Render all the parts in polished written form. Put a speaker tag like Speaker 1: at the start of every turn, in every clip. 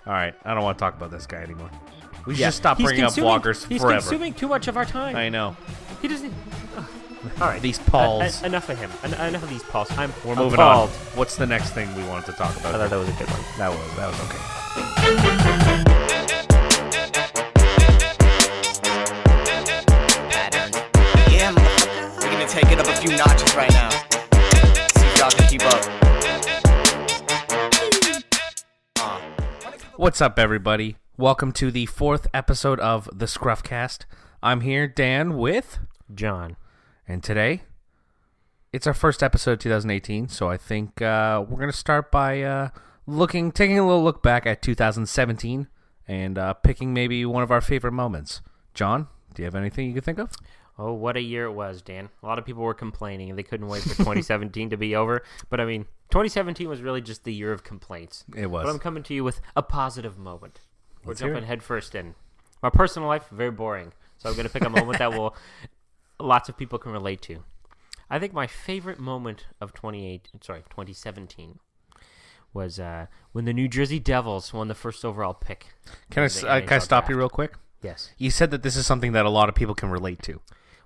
Speaker 1: All right, I don't want to talk about this guy anymore. We should just stop bringing up bloggers
Speaker 2: he's
Speaker 1: forever.
Speaker 2: He's consuming too much of our time.
Speaker 1: I know.
Speaker 2: He doesn't... All right.
Speaker 1: These Pauls.
Speaker 2: Enough of him. Enough of these Pauls.
Speaker 1: We're moving on. What's the next thing we wanted to talk about?
Speaker 2: I thought that was a good one.
Speaker 1: That was okay.
Speaker 3: Pattern. Yeah, motherfucker. We're gonna take it up a few notches right now. See if y'all can keep up.
Speaker 1: What's up, everybody? Welcome to the 4th episode of the ScruffCast. I'm here, Dan, with
Speaker 2: John.
Speaker 1: And today, it's our first episode of 2018, so I think we're going to start by taking a little look back at 2017 and picking maybe one of our favorite moments. John, do you have anything you can think of?
Speaker 2: Oh, what a year it was, Dan. A lot of people were complaining, and they couldn't wait for 2017 to be over. But, I mean, 2017 was really just the year of complaints.
Speaker 1: It was.
Speaker 2: But I'm coming to you with a positive moment.
Speaker 1: Let's
Speaker 2: We're
Speaker 1: hear
Speaker 2: jumping
Speaker 1: it.
Speaker 2: head first in. My personal life, very boring. So I'm going to pick a moment that lots of people can relate to. I think my favorite moment of 2017 was when the New Jersey Devils won the first overall pick.
Speaker 1: Can I stop you real quick?
Speaker 2: Yes.
Speaker 1: You said that this is something that a lot of people can relate to.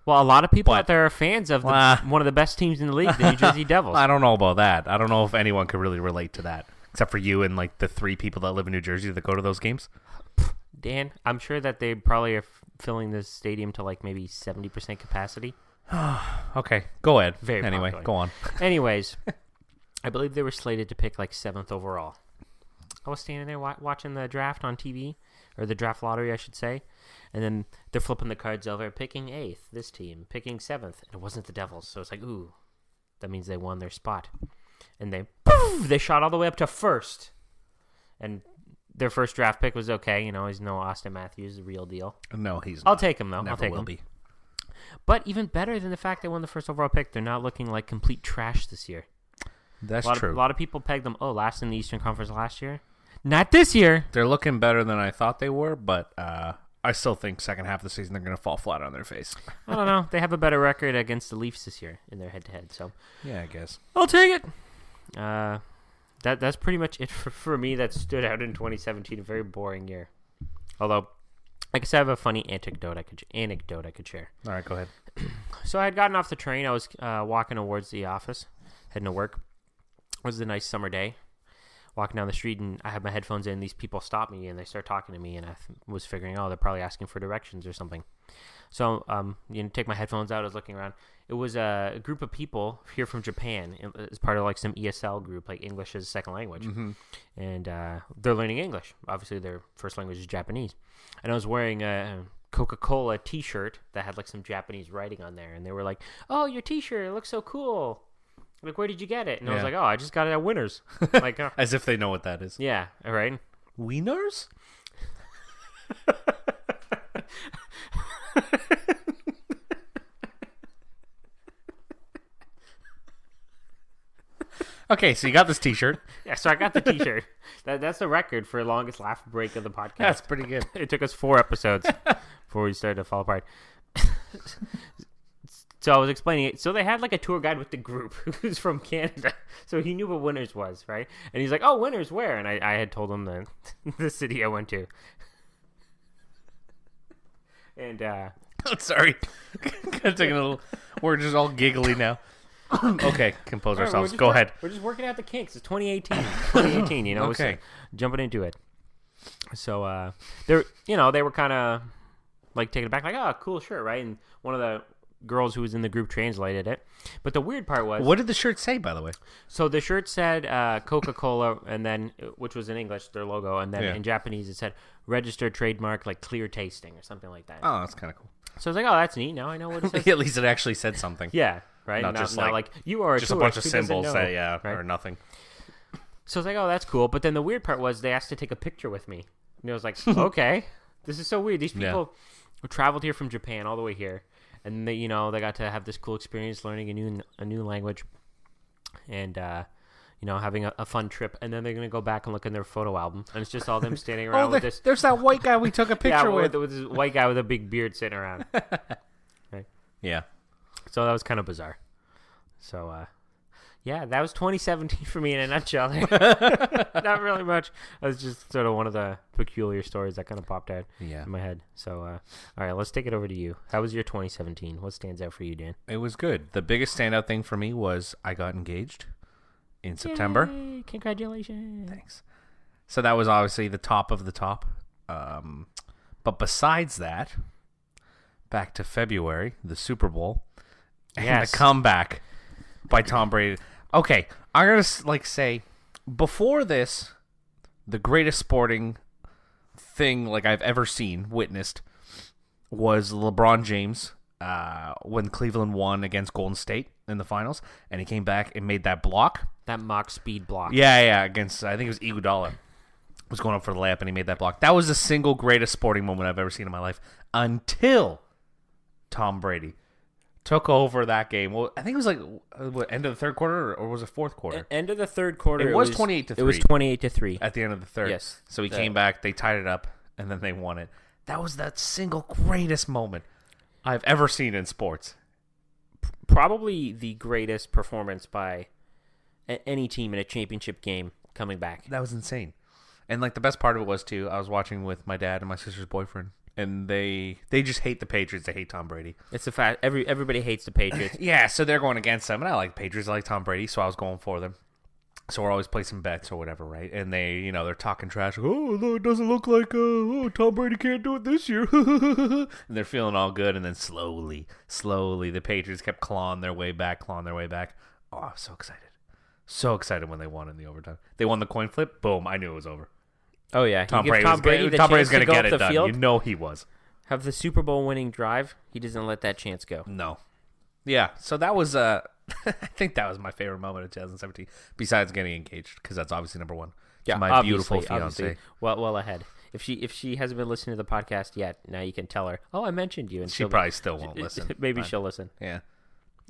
Speaker 2: Well, a lot of people out there are fans of one of the best teams in the league, the New Jersey Devils.
Speaker 1: I don't know about that. I don't know if anyone could really relate to that, except for you and like the 3 people that live in New Jersey that go to those games.
Speaker 2: Dan, I'm sure that they probably are filling this stadium to like maybe 70% capacity.
Speaker 1: Okay, go ahead.
Speaker 2: Very
Speaker 1: anyway,
Speaker 2: popular.
Speaker 1: go on.
Speaker 2: Anyways, I believe they were slated to pick like 7th overall. I was standing there watching the draft on TV, or the draft lottery, I should say, and then they're flipping the cards over, picking 8th, this team, picking 7th, and it wasn't the Devils, so it's like, ooh, that means they won their spot. And they shot all the way up to 1st, and their first draft pick was okay, he's no Austin Matthews, the real deal.
Speaker 1: No, he's not.
Speaker 2: I'll take him, though.
Speaker 1: Never
Speaker 2: I'll take
Speaker 1: will
Speaker 2: him.
Speaker 1: be.
Speaker 2: But even better than the fact they won the first overall pick, they're not looking like complete trash this year.
Speaker 1: That's true.
Speaker 2: A lot of people pegged them, last in the Eastern Conference last year. Not this year.
Speaker 1: They're looking better than I thought they were, but I still think second half of the season they're going to fall flat on their face.
Speaker 2: I don't know. They have a better record against the Leafs this year in their head-to-head, so
Speaker 1: Yeah, I guess.
Speaker 2: I'll take it. That's pretty much it for me that stood out in 2017. A very boring year. Although, I guess I have a funny anecdote I could share.
Speaker 1: All right, go ahead.
Speaker 2: So I had gotten off the train. I was walking towards the office, heading to work. It was a nice summer day. Walking down the street, and I had my headphones in. These people stopped me, and they start talking to me, and I was figuring, they're probably asking for directions or something. So, take my headphones out. I was looking around. It was a group of people here from Japan. It's part of like some ESL group, like English as a second language, and they're learning English. Obviously, their first language is Japanese. And I was wearing a Coca-Cola T-shirt that had like some Japanese writing on there, and they were like, "Oh, your T-shirt, it looks so cool. Like, where did you get it?" And I was like, I just got it at Winners. Like,
Speaker 1: As if they know what that is.
Speaker 2: yeah, all right.
Speaker 1: Wieners? Okay, so you got this T-shirt.
Speaker 2: Yeah, so I got the T-shirt. That's the record for longest laugh break of the podcast.
Speaker 1: That's pretty good.
Speaker 2: It took us 4 episodes before we started to fall apart. So I was explaining it. So they had like a tour guide with the group who's from Canada. So he knew what Winners was, right? And he's like, "Oh, Winners, where?" And I had told him the city I went to. And
Speaker 1: Sorry. Taking a little. We're just all giggly now. Okay, compose ourselves. Go ahead.
Speaker 2: We're just working out the kinks. It's 2018. 2018,
Speaker 1: Okay.
Speaker 2: So jumping into it. So they were kind of like taken aback, like, "Oh, cool shirt," right? And one of the girls who was in the group translated it. But the weird part was,
Speaker 1: What did the shirt say, by the way?
Speaker 2: so the shirt said Coca-Cola, and then, which was in English, their logo, and then in Japanese it said registered trademark, like clear tasting or something like that.
Speaker 1: Oh, that's kind of cool.
Speaker 2: So I was like, "Oh, that's neat. Now I know what it says."
Speaker 1: At least it actually said something.
Speaker 2: Yeah, right?
Speaker 1: Not just like
Speaker 2: you are
Speaker 1: just a
Speaker 2: tourist
Speaker 1: bunch of
Speaker 2: who doesn't
Speaker 1: symbols
Speaker 2: know,
Speaker 1: that,
Speaker 2: right?
Speaker 1: or nothing.
Speaker 2: So I was like, "Oh, that's cool." But then the weird part was they asked to take a picture with me. And I was like, "Okay, this is so weird. These people who traveled here from Japan all the way here, and they got to have this cool experience learning a new language, and having a fun trip. And then they're gonna go back and look in their photo album, and it's just all them standing around with this.
Speaker 1: There's that white guy we took a picture with.
Speaker 2: with this white guy with a big beard sitting around. Right.
Speaker 1: Yeah.
Speaker 2: So that was kind of bizarre. So Yeah, that was 2017 for me in a nutshell. Not really much. It was just sort of one of the peculiar stories that kind of popped out in my head. So, all right, let's take it over to you. How was your 2017? What stands out for you, Dan?
Speaker 1: It was good. The biggest standout thing for me was I got engaged in September.
Speaker 2: Yay, congratulations.
Speaker 1: Thanks. So that was obviously the top of the top. But besides that, back to February, the Super Bowl, and the comeback by Tom Brady. Okay, I'm going to say, before this, the greatest sporting thing I've ever seen, witnessed, was LeBron James when Cleveland won against Golden State in the finals, and he came back and made that block.
Speaker 2: That mock speed block.
Speaker 1: Yeah, against, I think it was Iguodala. Was going up for the layup, and he made that block. That was the single greatest sporting moment I've ever seen in my life until Tom Brady took over that game. Well, I think it was end of the third quarter, or was it fourth quarter?
Speaker 2: End of the third quarter.
Speaker 1: It was 28-3.
Speaker 2: It was 28-3
Speaker 1: at the end of the third.
Speaker 2: Yes.
Speaker 1: So he came back, they tied it up, and then they won it. That was that single greatest moment I've ever seen in sports.
Speaker 2: Probably the greatest performance by any team in a championship game coming back.
Speaker 1: That was insane. And the best part of it was too, I was watching with my dad and my sister's boyfriend, and they just hate the Patriots. They hate Tom Brady.
Speaker 2: It's a fact. Everybody hates the Patriots.
Speaker 1: Yeah, so they're going against them, and I like the Patriots. I like Tom Brady, so I was going for them. So we're always placing bets or whatever, right? And they, they're talking trash. Oh, it doesn't look like Tom Brady can't do it this year. And they're feeling all good, and then slowly, the Patriots kept clawing their way back. Oh, I was so excited. So excited when they won in the overtime. They won the coin flip. Boom, I knew it was over.
Speaker 2: Oh, yeah.
Speaker 1: Tom Brady's going to get it done. You know he was.
Speaker 2: Have the Super Bowl winning drive. He doesn't let that chance go.
Speaker 1: No. Yeah, so that was, I think that was my favorite moment of 2017, besides getting engaged, because that's obviously number one.
Speaker 2: Yeah,
Speaker 1: my beautiful fiance.
Speaker 2: Well ahead. If she hasn't been listening to the podcast yet, now you can tell her, oh, I mentioned you. And
Speaker 1: she probably still won't listen.
Speaker 2: Maybe she'll listen.
Speaker 1: Yeah.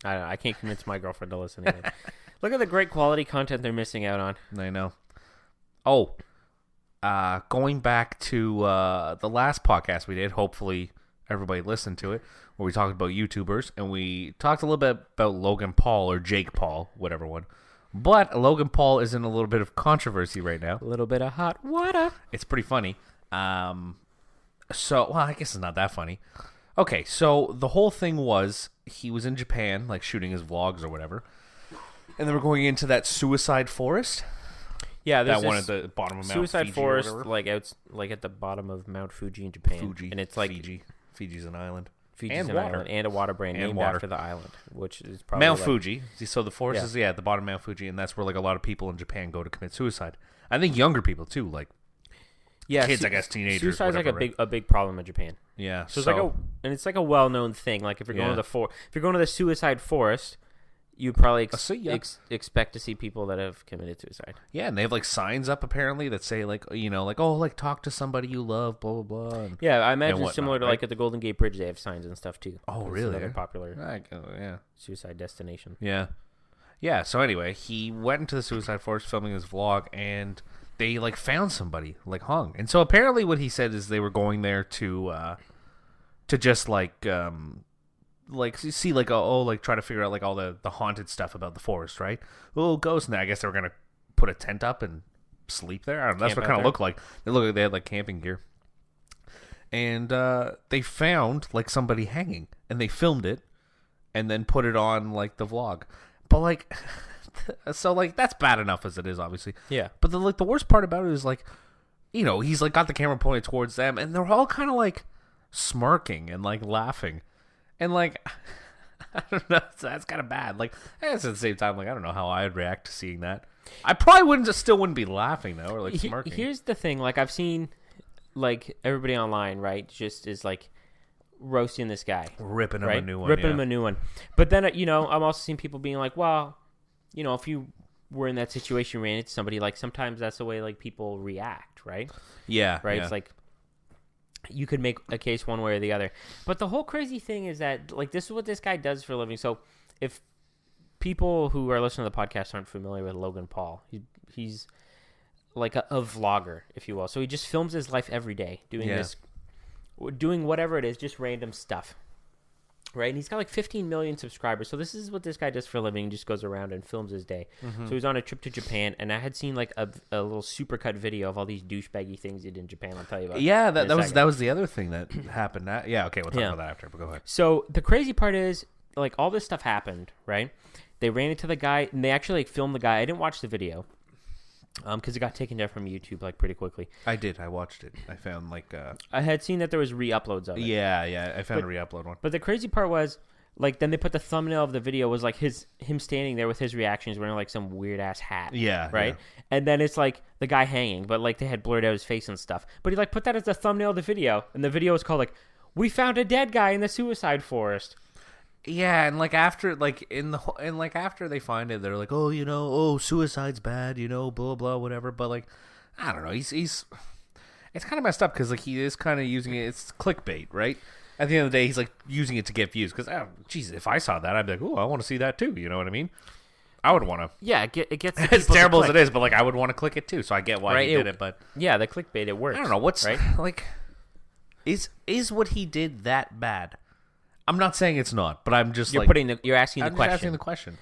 Speaker 2: I don't know. I can't convince my girlfriend to listen either. Look at the great quality content they're missing out on.
Speaker 1: I know. Oh, going back to the last podcast we did, hopefully everybody listened to it, where we talked about YouTubers, and we talked a little bit about Logan Paul, or Jake Paul, whatever one. But Logan Paul is in a little bit of controversy right now.
Speaker 2: A little bit of hot water.
Speaker 1: It's pretty funny. I guess it's not that funny. Okay, so the whole thing was, he was in Japan, shooting his vlogs or whatever, and they were going into that suicide forest.
Speaker 2: Yeah,
Speaker 1: that one at the bottom of Mount
Speaker 2: suicide
Speaker 1: Fuji
Speaker 2: forest,
Speaker 1: or whatever.
Speaker 2: at the bottom of Mount Fuji in Japan.
Speaker 1: Fuji,
Speaker 2: and it's
Speaker 1: Fiji. Fiji's an island.
Speaker 2: Fiji's
Speaker 1: and
Speaker 2: an
Speaker 1: water.
Speaker 2: island and a water brand named after the island, which is probably
Speaker 1: Mount Fuji. So the forest is at the bottom of Mount Fuji, and that's where a lot of people in Japan go to commit suicide. I think younger people too, kids, I guess teenagers.
Speaker 2: Suicide's
Speaker 1: whatever,
Speaker 2: a big problem in Japan.
Speaker 1: Yeah,
Speaker 2: so it's a well-known thing. If you're going to the suicide forest, you probably expect to see people that have committed suicide.
Speaker 1: Yeah, and they have signs up apparently that say talk to somebody you love, blah blah blah.
Speaker 2: Yeah, I imagine it's similar to at the Golden Gate Bridge, they have signs and stuff too.
Speaker 1: Oh, really?
Speaker 2: Another popular suicide destination.
Speaker 1: Yeah, yeah. So anyway, he went into the suicide forest filming his vlog, and they found somebody hung. And so apparently, what he said is they were going there to just see try to figure out all the haunted stuff about the forest, right? Oh, ghosts. And I guess they were gonna put a tent up and sleep there. I don't know. That's what it kind of looked like. They had camping gear, and they found somebody hanging, and they filmed it, and then put it on the vlog. But so that's bad enough as it is, obviously.
Speaker 2: Yeah.
Speaker 1: But the worst part about it is he's got the camera pointed towards them, and they're all kind of smirking and laughing. And I don't know, so that's kind of bad. I guess at the same time, I don't know how I'd react to seeing that. I probably wouldn't be laughing though, or smirking.
Speaker 2: Here's the thing: I've seen everybody online, right, just is roasting this guy,
Speaker 1: ripping him
Speaker 2: right?
Speaker 1: a new one,
Speaker 2: ripping him a new one. But then I'm also seeing people being well, if you were in that situation, ran into somebody, sometimes that's the way people react, right?
Speaker 1: Yeah,
Speaker 2: right.
Speaker 1: Yeah.
Speaker 2: It's you could make a case one way or the other. But the whole crazy thing is that, this is what this guy does for a living. So if people who are listening to the podcast aren't familiar with Logan Paul, he's a vlogger, if you will. So he just films his life every day, doing whatever it is, just random stuff. Right, and he's got like 15 million subscribers. So this is what this guy does for a living. He just goes around and films his day. So he's on a trip to Japan, and I had seen like a little supercut video of all these douchebaggy things he did in Japan. I'll tell you about.
Speaker 1: Yeah, that was the other thing that happened. Yeah, okay, we'll talk about that after. But go ahead.
Speaker 2: So the crazy part is, like, all this stuff happened, right? They ran into the guy, and they actually like filmed the guy. I didn't watch the video. Because it got taken down from YouTube like pretty quickly.
Speaker 1: I did. I watched it. I found like
Speaker 2: I had seen that there was re-uploads of it.
Speaker 1: Yeah. I found a re-upload one.
Speaker 2: But the crazy part was, like, then they put the thumbnail of the video was like him standing there with his reactions wearing like some weird ass hat.
Speaker 1: Yeah.
Speaker 2: Right. Yeah. And then it's like the guy hanging, but like they had blurred out his face and stuff. But he like put that as the thumbnail of the video, and the video was called like, "We found a dead guy in the suicide forest."
Speaker 1: Yeah, and like after after they find it, they're like, oh, suicide's bad, blah blah whatever. But like, I don't know, he's it's kind of messed up because like he is kind of using it. It's clickbait, right? At the end of the day, he's like using it to get views. Because, Jesus, if I saw that, I'd be like, oh, I want to see that too. You know what I mean? I would want to.
Speaker 2: Yeah, it gets
Speaker 1: as terrible as it is, but like I would want to click it too. So I get why he did it. But
Speaker 2: yeah, the clickbait, it works.
Speaker 1: I don't know what's
Speaker 2: right?
Speaker 1: like. Is what he did that bad? I'm not saying it's not, but I'm just
Speaker 2: you're asking the question.
Speaker 1: I'm asking the question.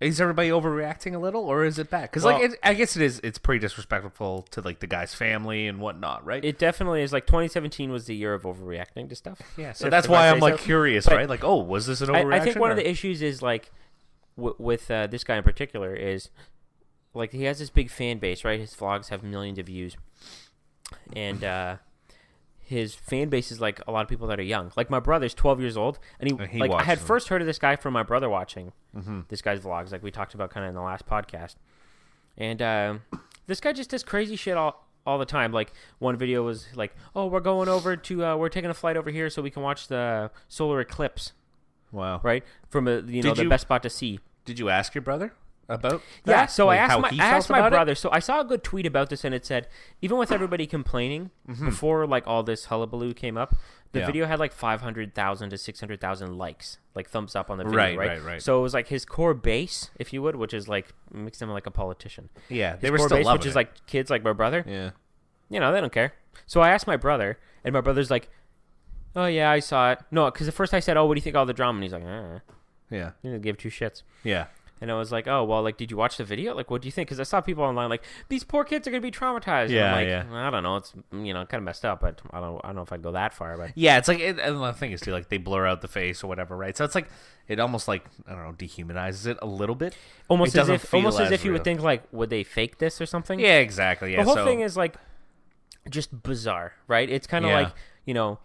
Speaker 1: Is everybody overreacting a little, or is it bad? Because I guess it is. It's pretty disrespectful to like the guy's family and whatnot, right?
Speaker 2: It definitely is. Like 2017 was the year of overreacting to stuff.
Speaker 1: Yeah, so that's why I'm like curious, right? Like, oh, was this an overreaction?
Speaker 2: I think one of the issues is like with this guy in particular is like he has this big fan base, right? His vlogs have millions of views, and his fan base is like a lot of people that are young. Like my brother's 12 years old, and he like I had first heard of this guy from my brother watching this guy's vlogs, like we talked about kind of in the last podcast. And this guy just does crazy shit all the time. Like one video was like, "Oh, we're going over to we're taking a flight over here so we can watch the solar eclipse."
Speaker 1: Wow!
Speaker 2: Right from the best spot to see.
Speaker 1: Did you ask your brother about that?
Speaker 2: Yeah, so
Speaker 1: like
Speaker 2: I asked my brother. So I saw a good tweet about this, and it said, even with everybody complaining before like all this hullabaloo came up, the video had like 500,000 to 600,000 likes, like thumbs up on the video, right? So it was like his core base, if you would, which is like makes him like a politician.
Speaker 1: Yeah,
Speaker 2: they were still loving which is like kids like my brother.
Speaker 1: Yeah,
Speaker 2: they don't care. So I asked my brother, and my brother's like, "Oh yeah, I saw it." No, because at first I said, "Oh, what do you think of all the drama?" And he's like,
Speaker 1: "Yeah,
Speaker 2: he didn't give two shits."
Speaker 1: Yeah.
Speaker 2: And I was like, "Oh, well, like, did you watch the video? Like, what do you think?" Because I saw people online like, "These poor kids are gonna be traumatized."
Speaker 1: Yeah,
Speaker 2: and I'm like, I don't know. It's kind of messed up, but I don't know if I go that far. But
Speaker 1: yeah, it's like, and the thing is too, like they blur out the face or whatever, right? So it's like it almost like I don't know, dehumanizes it a little bit.
Speaker 2: Almost as if you would think like, would they fake this or something?
Speaker 1: Yeah, exactly. Yeah,
Speaker 2: the whole thing is like just bizarre, right? It's kind of like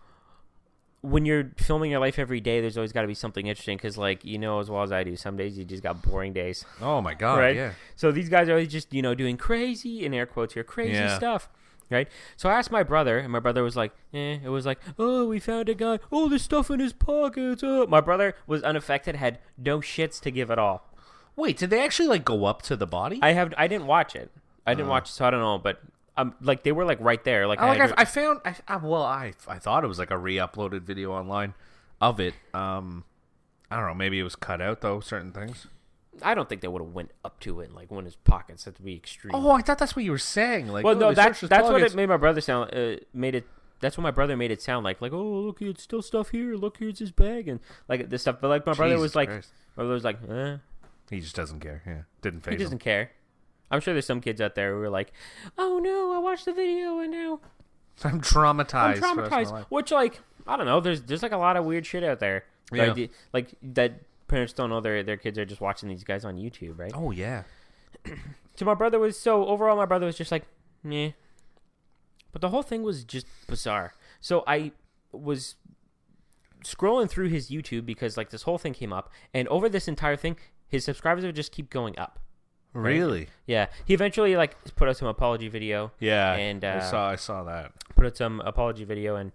Speaker 2: when you're filming your life every day, there's always got to be something interesting because, like, as well as I do, some days you just got boring days.
Speaker 1: Oh, my God,
Speaker 2: right?
Speaker 1: Yeah.
Speaker 2: So these guys are always just, doing crazy, in air quotes here, crazy stuff, right? So I asked my brother, and my brother was like, it was like, "Oh, we found a guy. Oh, there's stuff in his pockets." Oh. My brother was unaffected, had no shits to give at all.
Speaker 1: Wait, did they actually, like, go up to the body?
Speaker 2: I didn't watch it. I didn't watch it, so I don't know, but... like they were like right there. Like
Speaker 1: I thought it was like a re-uploaded video online of it. I don't know. Maybe it was cut out though. Certain things.
Speaker 2: I don't think they would have went up to it. Like when his pockets had to be extreme.
Speaker 1: Oh, I thought that's what you were saying. Like,
Speaker 2: well, no, that's what it made my brother sound. That's what my brother made it sound like. Like, "Oh, look, it's still stuff here. Look, here's his bag and like this stuff." But like my brother was like,
Speaker 1: he just doesn't care. Yeah, didn't phase him.
Speaker 2: He doesn't care. I'm sure there's some kids out there who are like, "Oh no, I watched the video and now
Speaker 1: I'm traumatized."
Speaker 2: Which, like, I don't know. There's like a lot of weird shit out there.
Speaker 1: Yeah.
Speaker 2: Like that parents don't know their kids are just watching these guys on YouTube, right?
Speaker 1: Oh yeah.
Speaker 2: So overall my brother was just like, "Meh." But the whole thing was just bizarre. So I was scrolling through his YouTube because like this whole thing came up, and over this entire thing, his subscribers would just keep going up.
Speaker 1: Really?
Speaker 2: Right? Yeah. He eventually like put out some apology video.
Speaker 1: Yeah.
Speaker 2: And
Speaker 1: I saw that.
Speaker 2: Put out some apology video, and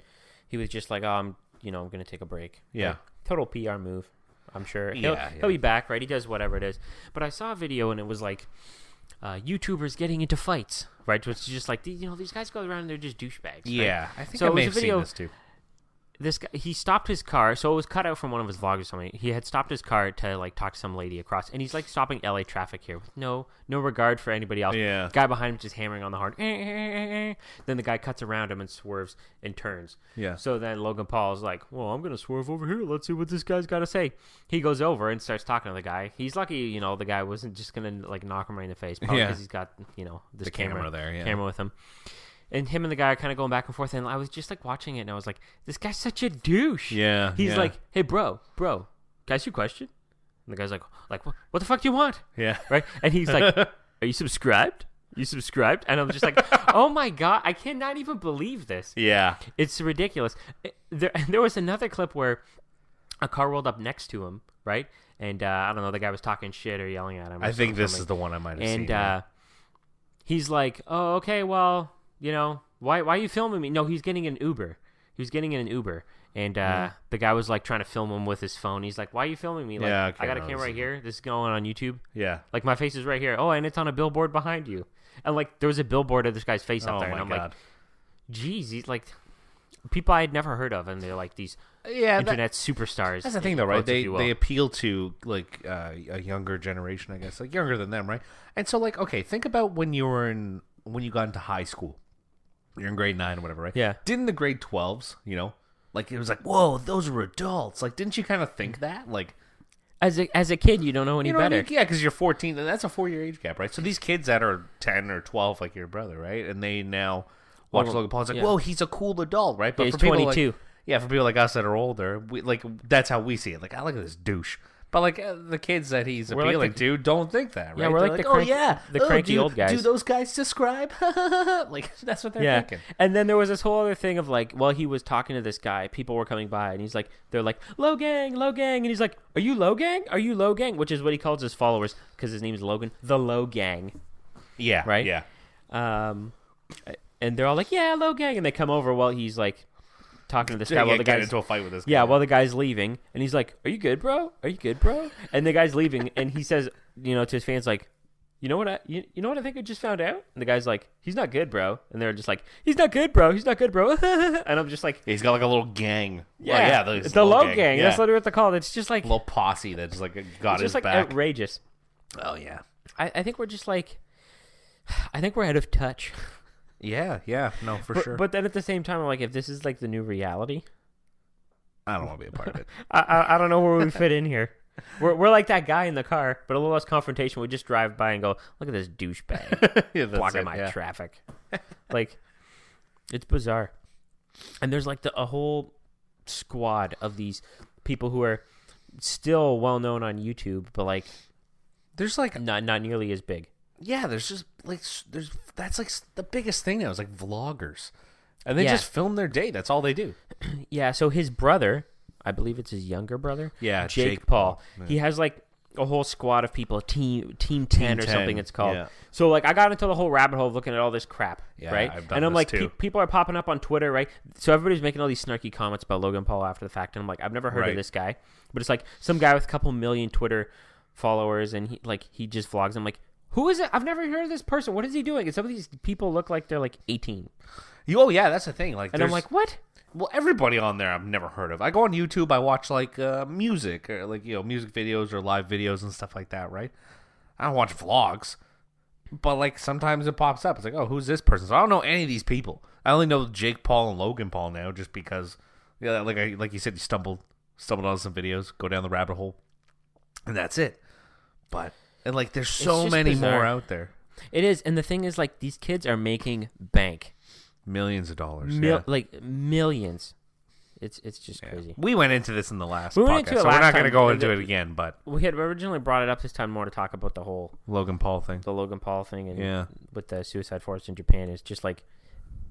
Speaker 2: he was just like, "Oh, I'm gonna take a break."
Speaker 1: Yeah.
Speaker 2: Like, total PR move. I'm sure. He'll
Speaker 1: Yeah.
Speaker 2: be back, right? He does whatever it is. But I saw a video, and it was like YouTubers getting into fights, right? Which is just like these guys go around and they're just douchebags.
Speaker 1: Yeah.
Speaker 2: Right?
Speaker 1: I think
Speaker 2: so
Speaker 1: I may have seen this too.
Speaker 2: this guy, he stopped his car, so it was cut out from one of his vlogs or something. He had stopped his car to like talk to some lady across, and he's like stopping LA traffic here with no regard for anybody else.
Speaker 1: Yeah.
Speaker 2: Guy behind him just hammering on the horn. Then the guy cuts around him and swerves and turns.
Speaker 1: Yeah.
Speaker 2: So then Logan Paul is like, well, I'm gonna swerve over here. Let's see what this guy's got to say. He goes over and starts talking to the guy. He's lucky, the guy wasn't just gonna like knock him right in the face, probably because he's got this
Speaker 1: the camera there,
Speaker 2: camera with him. And him and the guy are kind of going back and forth, and I was just like watching it, and I was like, "This guy's such a douche."
Speaker 1: Yeah,
Speaker 2: he's like, "Hey, bro, can I ask you a question?" And the guy's like, what the fuck do you want?"
Speaker 1: Yeah,
Speaker 2: right. And he's like, "Are you subscribed? You subscribed?" And I'm just like, "Oh my god, I cannot even believe this."
Speaker 1: Yeah,
Speaker 2: it's ridiculous. There was another clip where a car rolled up next to him, right? And I don't know, the guy was talking shit or yelling at him.
Speaker 1: I think this is the one I might have seen.
Speaker 2: And he's like, "Oh, okay, well." Why are you filming me? No, he's getting an Uber. He was getting in an Uber. And the guy was like trying to film him with his phone. He's like, "Why are you filming me? Like,
Speaker 1: yeah,
Speaker 2: I got a camera right here. This is going on YouTube.
Speaker 1: Yeah.
Speaker 2: Like my face is right here. Oh, and it's on a billboard behind you." And like there was a billboard of this guy's face up there. And I'm like, geez, he's like people I had never heard of, and they're like these internet superstars.
Speaker 1: That's the thing though, right? They appeal to like a younger generation, I guess, like younger than them, right? And so like, okay, think about when you got into high school. You're in grade 9 or whatever, right?
Speaker 2: Yeah.
Speaker 1: Didn't the grade 12s, like it was like, whoa, those are adults. Like, didn't you kind of think that? Like,
Speaker 2: as a kid, you don't know any better.
Speaker 1: Yeah, because you're 14, and that's a 4-year age gap, right? So these kids that are 10 or 12, like your brother, right? And they now watch Logan Paul. It's like, whoa, he's a cool adult, right? But
Speaker 2: he's
Speaker 1: for people
Speaker 2: 22.
Speaker 1: For people like us that are older, that's how we see it. Like, I look at this douche. But like the kids that he's appealing to don't think that, right?
Speaker 2: Yeah, we're
Speaker 1: They're
Speaker 2: like the cranky old guys.
Speaker 1: Do those guys subscribe? Like that's what they're thinking.
Speaker 2: And then there was this whole other thing of like, while he was talking to this guy, people were coming by, and they're like, "Low gang," and he's like, "Are you Low gang? Are you Low gang?" Which is what he calls his followers because his name is Logan, the Low gang.
Speaker 1: Yeah.
Speaker 2: Right.
Speaker 1: Yeah.
Speaker 2: And they're all like, "Yeah, Low gang," and they come over while he's like talking to this guy while the guy's
Speaker 1: into a fight with this guy.
Speaker 2: Yeah, while the guy's leaving, and he's like, "Are you good, bro? Are you good, bro?" And the guy's leaving, and he says, to his fans, like, "You know what I think I just found out?" And the guy's like, "He's not good, bro." And they're just like, "He's not good, bro. He's not good, bro." And I'm just like,
Speaker 1: he's got like a little gang.
Speaker 2: Yeah,
Speaker 1: it's
Speaker 2: the Low gang. Yeah. That's literally what they're called. It's just like
Speaker 1: a little posse that's like got his
Speaker 2: like
Speaker 1: back.
Speaker 2: Outrageous.
Speaker 1: Oh yeah.
Speaker 2: I think we're just like, I think we're out of touch.
Speaker 1: Yeah, no, for sure.
Speaker 2: But then at the same time, I'm like, if this is like the new reality,
Speaker 1: I don't want to be a part of it.
Speaker 2: I don't know where we fit in here. We're like that guy in the car, but a little less confrontation. We just drive by and go, "Look at this douchebag blocking my traffic." Like, it's bizarre. And there's like a whole squad of these people who are still well known on YouTube, but like,
Speaker 1: there's like
Speaker 2: not nearly as big.
Speaker 1: Yeah, there's just like that's like the biggest thing now is like vloggers, and they just film their day. That's all they do.
Speaker 2: Yeah. So his brother, I believe it's his younger brother.
Speaker 1: Yeah,
Speaker 2: Jake Paul. Yeah. He has like a whole squad of people, Team 10 or something it's called. Yeah. So like I got into the whole rabbit hole of looking at all this crap, right? And I'm like, people are popping up on Twitter, right? So everybody's making all these snarky comments about Logan Paul after the fact, and I'm like, I've never heard of this guy, but it's like some guy with a couple million Twitter followers, and he just vlogs. I'm like, who is it? I've never heard of this person. What is he doing? And some of these people look like they're like 18.
Speaker 1: Oh yeah, that's the thing. Like,
Speaker 2: and I'm like, what?
Speaker 1: Well, everybody on there I've never heard of. I go on YouTube, I watch like music or like music videos or live videos and stuff like that, right? I don't watch vlogs, but like sometimes it pops up. It's like, oh, who's this person? So I don't know any of these people. I only know Jake Paul and Logan Paul now, just because, like you said, you stumbled on some videos, go down the rabbit hole, and that's it. But and like there's so many
Speaker 2: bizarre.
Speaker 1: more out there.
Speaker 2: It is, and the thing is, like, these kids are making bank.
Speaker 1: Millions of dollars.
Speaker 2: Like millions. It's just crazy.
Speaker 1: We went into this in the last podcast, so we're not going to go into it again, but
Speaker 2: we had originally brought it up this time more to talk about the whole
Speaker 1: Logan Paul thing.
Speaker 2: The Logan Paul thing, and with the suicide forest in Japan is just like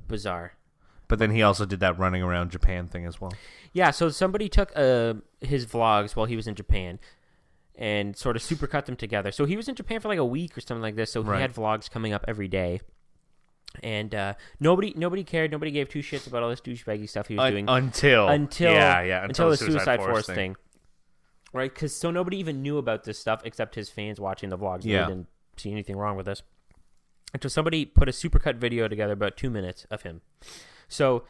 Speaker 2: bizarre.
Speaker 1: But then he also did that running around Japan thing as well.
Speaker 2: Yeah, so somebody took his vlogs while he was in Japan and sort of supercut them together. So he was in Japan for like a week or something like this, so he had vlogs coming up every day. And nobody cared. Nobody gave two shits about all this douchebaggy stuff he was doing
Speaker 1: until
Speaker 2: the suicide forest thing. Right? Because so nobody even knew about this stuff except his fans watching the vlogs. Yeah. They didn't see anything wrong with this. Until somebody put a supercut video together about 2 minutes of him. So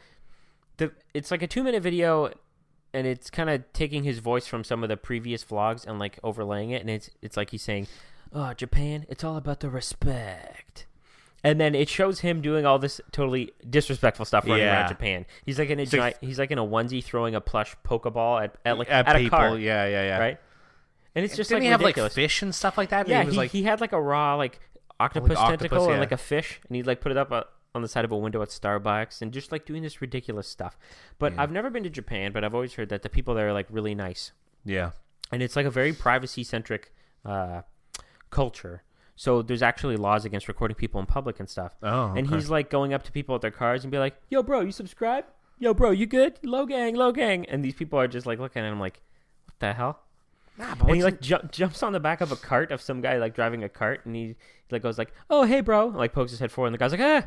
Speaker 2: It's like a 2-minute video, and it's kind of taking his voice from some of the previous vlogs and like overlaying it, and it's like he's saying, "Oh, Japan, it's all about the respect." And then it shows him doing all this totally disrespectful stuff running around Japan. He's like in a onesie throwing a plush Pokeball at people. A car.
Speaker 1: Yeah.
Speaker 2: Right? And it's just
Speaker 1: Didn't
Speaker 2: like
Speaker 1: he
Speaker 2: ridiculous.
Speaker 1: have like fish and stuff like that?
Speaker 2: Yeah,
Speaker 1: And
Speaker 2: he had like a raw like octopus tentacle
Speaker 1: yeah.
Speaker 2: and like a fish, and he'd like put it up on the side of a window at Starbucks and just like doing this ridiculous stuff. But I've never been to Japan, but I've always heard that the people there are like really nice.
Speaker 1: Yeah.
Speaker 2: And it's like a very privacy-centric culture. So there's actually laws against recording people in public and stuff.
Speaker 1: Oh, okay.
Speaker 2: And he's like going up to people at their cars and be like, "Yo, bro, you subscribe? Yo, bro, you good? Low gang, low gang." And these people are just like looking at him like, "What the hell?"
Speaker 1: Nah, but
Speaker 2: And he like jumps on the back of a cart of some guy like driving a cart, and he like goes like, "Oh, hey, bro," and, like pokes his head forward, and the guy's like, "Ah."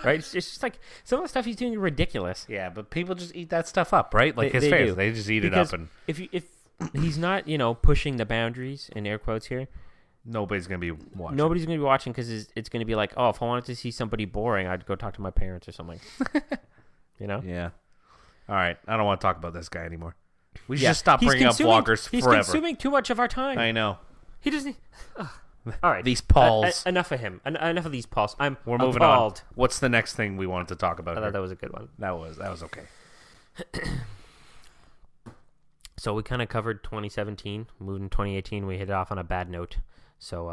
Speaker 2: Right? It's just like some of the stuff he's doing is ridiculous.
Speaker 1: Yeah, but people just eat that stuff up, right? Like his
Speaker 2: They
Speaker 1: face,
Speaker 2: do.
Speaker 1: they just eat
Speaker 2: Because
Speaker 1: it up, and
Speaker 2: if he's not, pushing the boundaries in air quotes here,
Speaker 1: nobody's gonna be watching.
Speaker 2: nobody's going to be watching because it's going to be like, oh, if I wanted to see somebody boring, I'd go talk to my parents or something.
Speaker 1: Yeah. All right, I don't want to talk about this guy anymore. We should
Speaker 2: Yeah.
Speaker 1: just stop
Speaker 2: He's
Speaker 1: bringing up
Speaker 2: consuming-
Speaker 1: vloggers
Speaker 2: He's
Speaker 1: forever.
Speaker 2: consuming too much of our time.
Speaker 1: I know.
Speaker 2: He doesn't. All right,
Speaker 1: These Pauls.
Speaker 2: enough of him. Enough of these Pauls.
Speaker 1: We're moving
Speaker 2: appalled.
Speaker 1: on. What's the next thing we wanted to talk about?
Speaker 2: I
Speaker 1: here?
Speaker 2: thought that was a good one.
Speaker 1: That was okay.
Speaker 2: So we kind of covered 2017. Moved in 2018. We hit it off on a bad note. So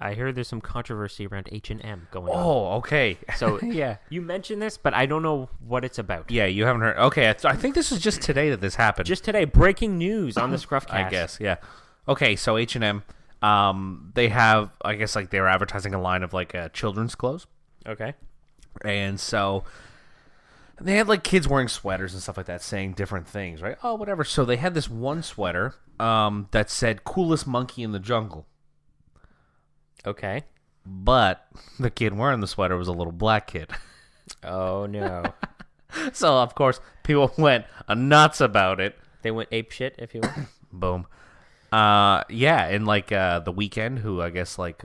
Speaker 2: I heard there's some controversy around H&M going on.
Speaker 1: Oh, okay.
Speaker 2: So
Speaker 1: yeah.
Speaker 2: you mentioned this, but I don't know what it's about.
Speaker 1: Yeah, you haven't heard. Okay, I think this was just today that this happened.
Speaker 2: Just today, breaking news on the ScruffCast.
Speaker 1: I guess, yeah. Okay, so H&M, they have, I guess, like they're advertising a line of like children's clothes,
Speaker 2: Okay.
Speaker 1: and so they had like kids wearing sweaters and stuff like that, saying different things, right? Oh, whatever. So they had this one sweater that said "coolest monkey in the jungle,"
Speaker 2: Okay.
Speaker 1: but the kid wearing the sweater was a little black kid.
Speaker 2: Oh no.
Speaker 1: So of course people went nuts about it.
Speaker 2: They went ape shit, if you will.
Speaker 1: Boom. Yeah, and like the Weeknd, who I guess like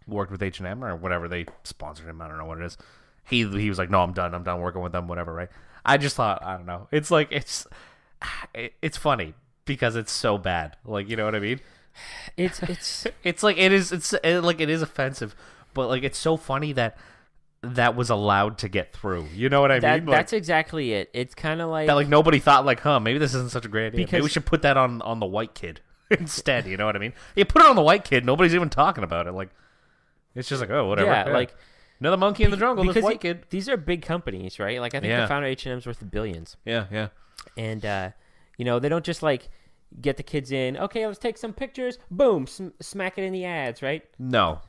Speaker 1: worked with H&M or whatever, they sponsored him. I don't know what it is. He was like, "No, I'm done working with them, whatever." Right? I just thought, I don't know. It's like it's funny because it's so bad. Like, you know what I mean? It's like it is offensive, but like it's so funny that was allowed to get through. You know what I mean? Like,
Speaker 2: That's exactly it. It's kind of like
Speaker 1: that like nobody thought like, maybe this isn't such a great idea.
Speaker 2: Because-
Speaker 1: Maybe we should put that on the white kid instead. You know what I mean? You put it on the white kid, nobody's even talking about it. Like, it's just like, oh, whatever.
Speaker 2: yeah, like
Speaker 1: another monkey in the jungle. This
Speaker 2: because
Speaker 1: white kid.
Speaker 2: these are big companies, right? Like I think
Speaker 1: Yeah.
Speaker 2: the founder of H&M's worth billions,
Speaker 1: Yeah.
Speaker 2: and they don't just like get the kids in. Okay, let's take some pictures. Boom, smack it in the ads, right?
Speaker 1: No.